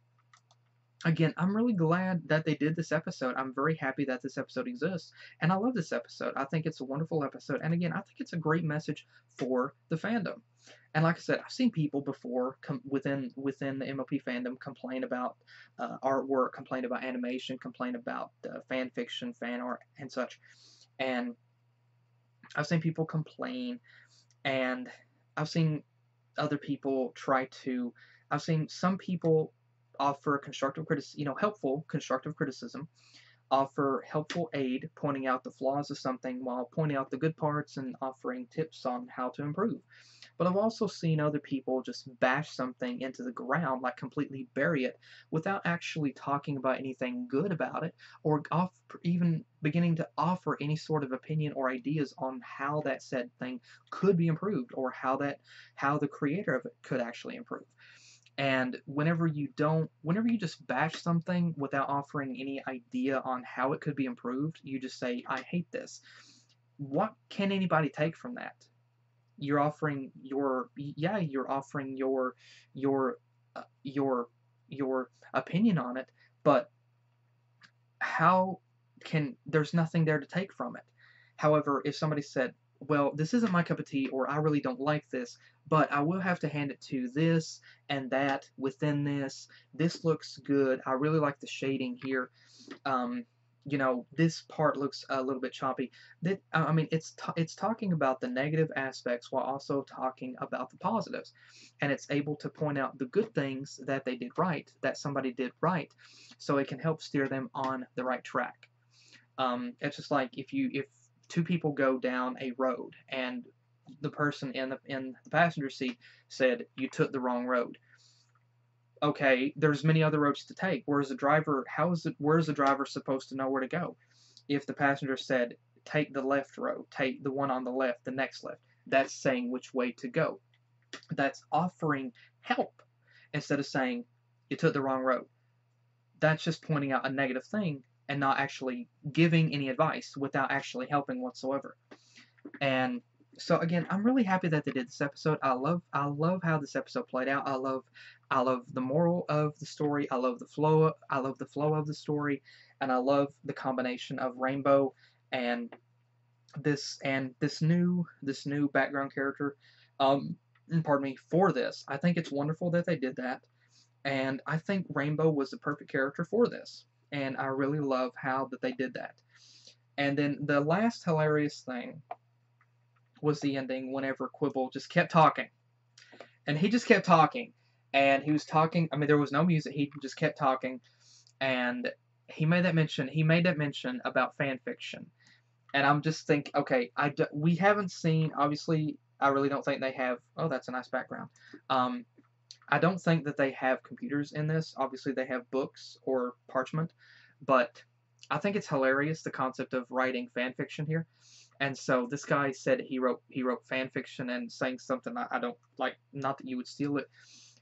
again, I'm really glad that they did this episode. I'm very happy that this episode exists, and I love this episode. I think it's a wonderful episode, and again, I think it's a great message for the fandom. And like I said, I've seen people before within the MLP fandom complain about artwork, complain about animation, complain about fan fiction, fan art, and such. And I've seen people complain, and I've seen other people I've seen some people offer helpful constructive criticism, offer helpful aid, pointing out the flaws of something while pointing out the good parts and offering tips on how to improve. But I've also seen other people just bash something into the ground, like completely bury it, without actually talking about anything good about it, or even beginning to offer any sort of opinion or ideas on how that said thing could be improved, or how the creator of it could actually improve. And whenever you just bash something without offering any idea on how it could be improved, you just say, I hate this. What can anybody take from that? You're offering your opinion on it, but there's nothing there to take from it. However, if somebody said, well, this isn't my cup of tea, or I really don't like this, but I will have to hand it to this and that within this. This looks good. I really like the shading here. This part looks a little bit choppy. It's talking about the negative aspects while also talking about the positives, and it's able to point out the good things that they did right, that somebody did right, so it can help steer them on the right track. It's just like if two people go down a road and the person in the passenger seat said, you took the wrong road. Okay, there's many other roads to take. Where's the driver supposed to know where to go? If the passenger said, take the left road, take the one on the left, the next left, that's saying which way to go. That's offering help instead of saying, you took the wrong road. That's just pointing out a negative thing and not actually giving any advice without actually helping whatsoever. And so again, I'm really happy that they did this episode. I love how this episode played out. I love the moral of the story. I love the flow of the story, and I love the combination of Rainbow and this new background character. Pardon me, for this. I think it's wonderful that they did that, and I think Rainbow was the perfect character for this. And I really love how that they did that. And then the last hilarious thing was the ending whenever Quibble just kept talking. And he just kept talking. And he was talking, I mean, there was no music, he just kept talking. And he made that mention about fan fiction. And I'm just thinking, okay, we haven't seen, obviously, I really don't think they have, oh, that's a nice background. I don't think that they have computers in this. Obviously, they have books or parchment. But I think it's hilarious, the concept of writing fan fiction here. And so this guy said he wrote fan fiction and saying something I don't like, not that you would steal it.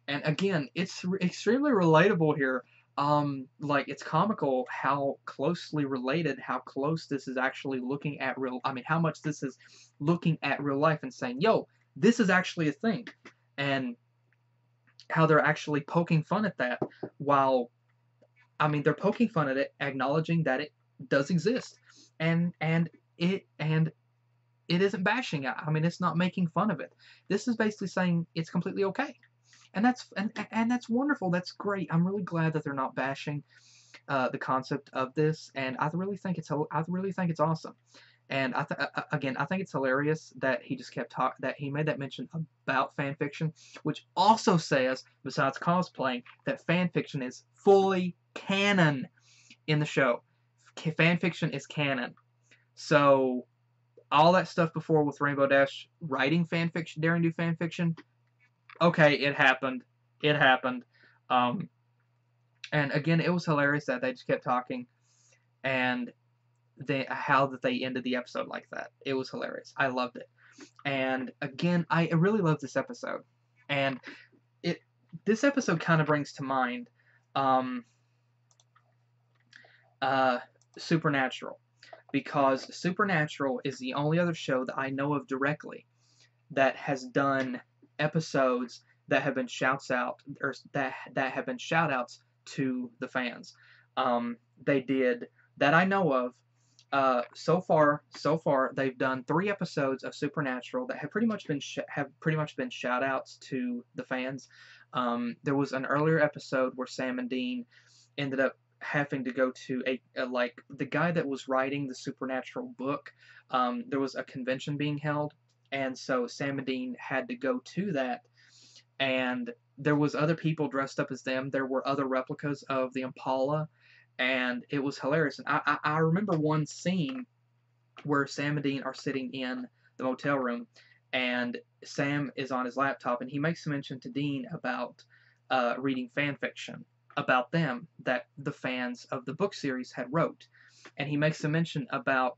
And again, it's extremely relatable here. Like, it's comical how closely related, how close this is actually looking at how much this is looking at real life and saying, yo, this is actually a thing. And how they're actually poking fun at that while, I mean, they're poking fun at it, acknowledging that it does exist. And it isn't bashing it. I mean, it's not making fun of it. This is basically saying it's completely okay. And that's wonderful. That's great. I'm really glad that they're not bashing the concept of this, and I really think it's awesome. And I think it's hilarious that he just kept that he made that mention about fan fiction, which also says, besides cosplaying, that fan fiction is fully canon in the show. Fan fiction is canon. So all that stuff before with Rainbow Dash writing fan fiction, daring do fan fiction. Okay, it happened. It happened. And again, it was hilarious that they just kept talking, and how that they ended the episode like that. It was hilarious. I loved it. And again, I really love this episode. And this episode kind of brings to mind Supernatural, because Supernatural is the only other show that I know of directly that has done episodes that have been shouts out, or that have been shout outs to the fans. They did, that I know of, so far they've done 3 episodes of Supernatural that have pretty much been shout outs to the fans. There was an earlier episode where Sam and Dean ended up having to go to like the guy that was writing the Supernatural book. There was a convention being held, and so Sam and Dean had to go to that, and there was other people dressed up as them. There were other replicas of the Impala, and it was hilarious. And I remember one scene where Sam and Dean are sitting in the motel room, and Sam is on his laptop, and he makes a mention to Dean about reading fan fiction about them that the fans of the book series had wrote. And he makes a mention about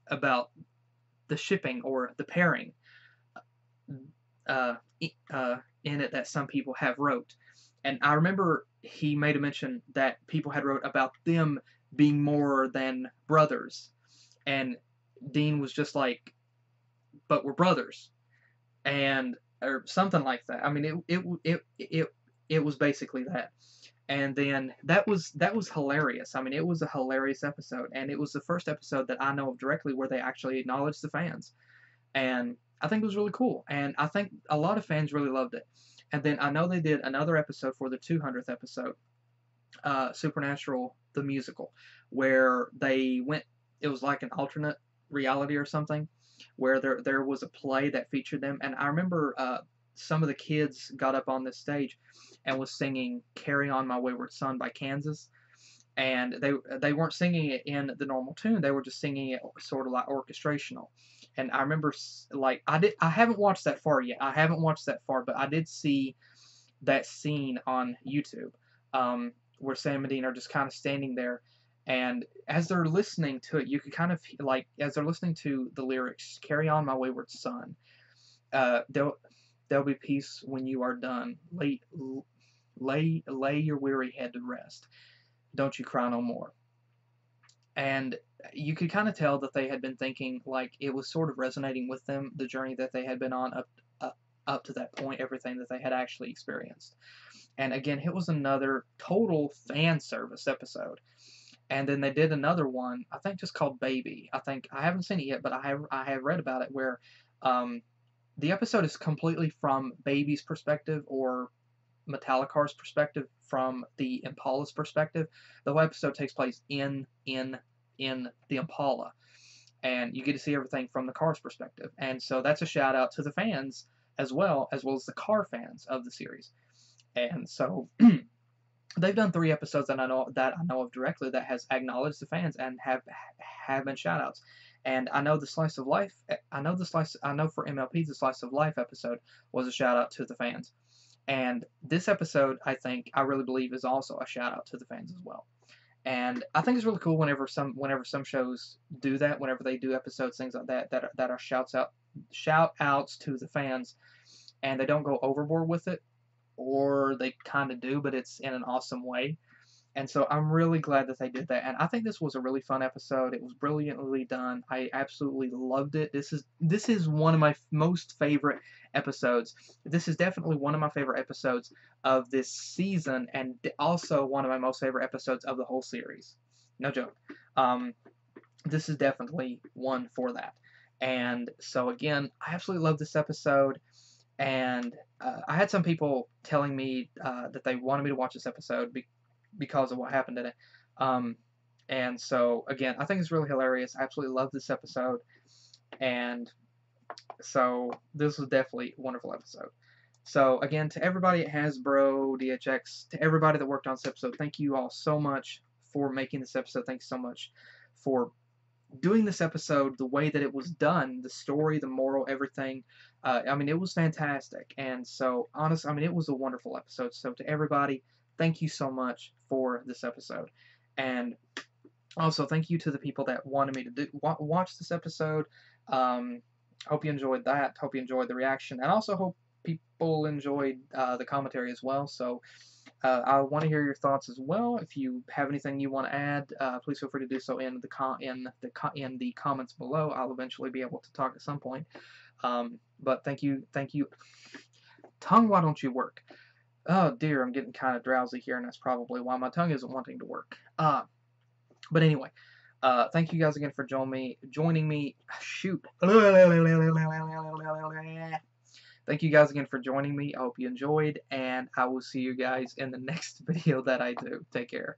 the shipping or the pairing in it that some people have wrote. And I remember he made a mention that people had wrote about them being more than brothers. And Dean was just like, but we're brothers. And, or something like that. I mean, it was basically that. And then that was hilarious. I mean, it was a hilarious episode, and it was the first episode that I know of directly where they actually acknowledged the fans. And I think it was really cool, and I think a lot of fans really loved it. And then I know they did another episode for the 200th episode, Supernatural the Musical, where they went, it was like an alternate reality or something, where there was a play that featured them. And I remember some of the kids got up on this stage and was singing "Carry On My Wayward Son" by Kansas, and they weren't singing it in the normal tune. They were just singing it sort of like orchestrational. And I remember, like, I haven't watched that far yet. I haven't watched that far, but I did see that scene on YouTube, where Sam and Dean are just kind of standing there, and as they're listening to it, you could kind of, like, as they're listening to the lyrics, "Carry on, my wayward son. There'll be peace when you are done. Lay your weary head to rest. Don't you cry no more." And you could kind of tell that they had been thinking, like, it was sort of resonating with them, the journey that they had been on up to that point, everything that they had actually experienced. And again, it was another total fan service episode. And then they did another one, I think just called Baby. I haven't seen it yet, but I have read about it, where the episode is completely from Baby's perspective, or Metallicar's perspective, from the Impala's perspective. The whole episode takes place in the Impala. and you get to see everything from the car's perspective. And so that's a shout out to the fans as well as the car fans of the series. And so they've done 3 episodes that I know of directly that has acknowledged the fans and have been shout outs. And I know the Slice of Life, I know for MLP the Slice of Life episode was a shout out to the fans. And this episode, I really believe, is also a shout out to the fans as well. And I think it's really cool whenever some shows do that, whenever they do episodes, things like that are shout outs to the fans, and they don't go overboard with it, or they kind of do, but it's in an awesome way. And so I'm really glad that they did that. And I think this was a really fun episode. It was brilliantly done. I absolutely loved it. This is one of my most favorite episodes. This is definitely one of my favorite episodes of this season, and also one of my most favorite episodes of the whole series. No joke. This is definitely one for that. And so again, I absolutely love this episode. And I had some people telling me that they wanted me to watch this episode because of what happened in it. And so, again, I think it's really hilarious. I absolutely love this episode. And so, this was definitely a wonderful episode. So, again, to everybody at Hasbro, DHX, to everybody that worked on this episode, thank you all so much for making this episode. Thanks so much for doing this episode the way that it was done. The story, the moral, everything. I mean, it was fantastic. And so, honestly, I mean, it was a wonderful episode. So, to everybody, thank you so much for this episode. And also, thank you to the people that wanted me to watch this episode. Hope you enjoyed that. Hope you enjoyed the reaction. And also hope people enjoyed the commentary as well. So I want to hear your thoughts as well. If you have anything you want to add, please feel free to do so in the comments below. I'll eventually be able to talk at some point. But thank you. Tongue, why don't you work? Oh dear, I'm getting kind of drowsy here, and that's probably why my tongue isn't wanting to work. But anyway, thank you guys again for joining me. Shoot. Thank you guys again for joining me. I hope you enjoyed, and I will see you guys in the next video that I do. Take care.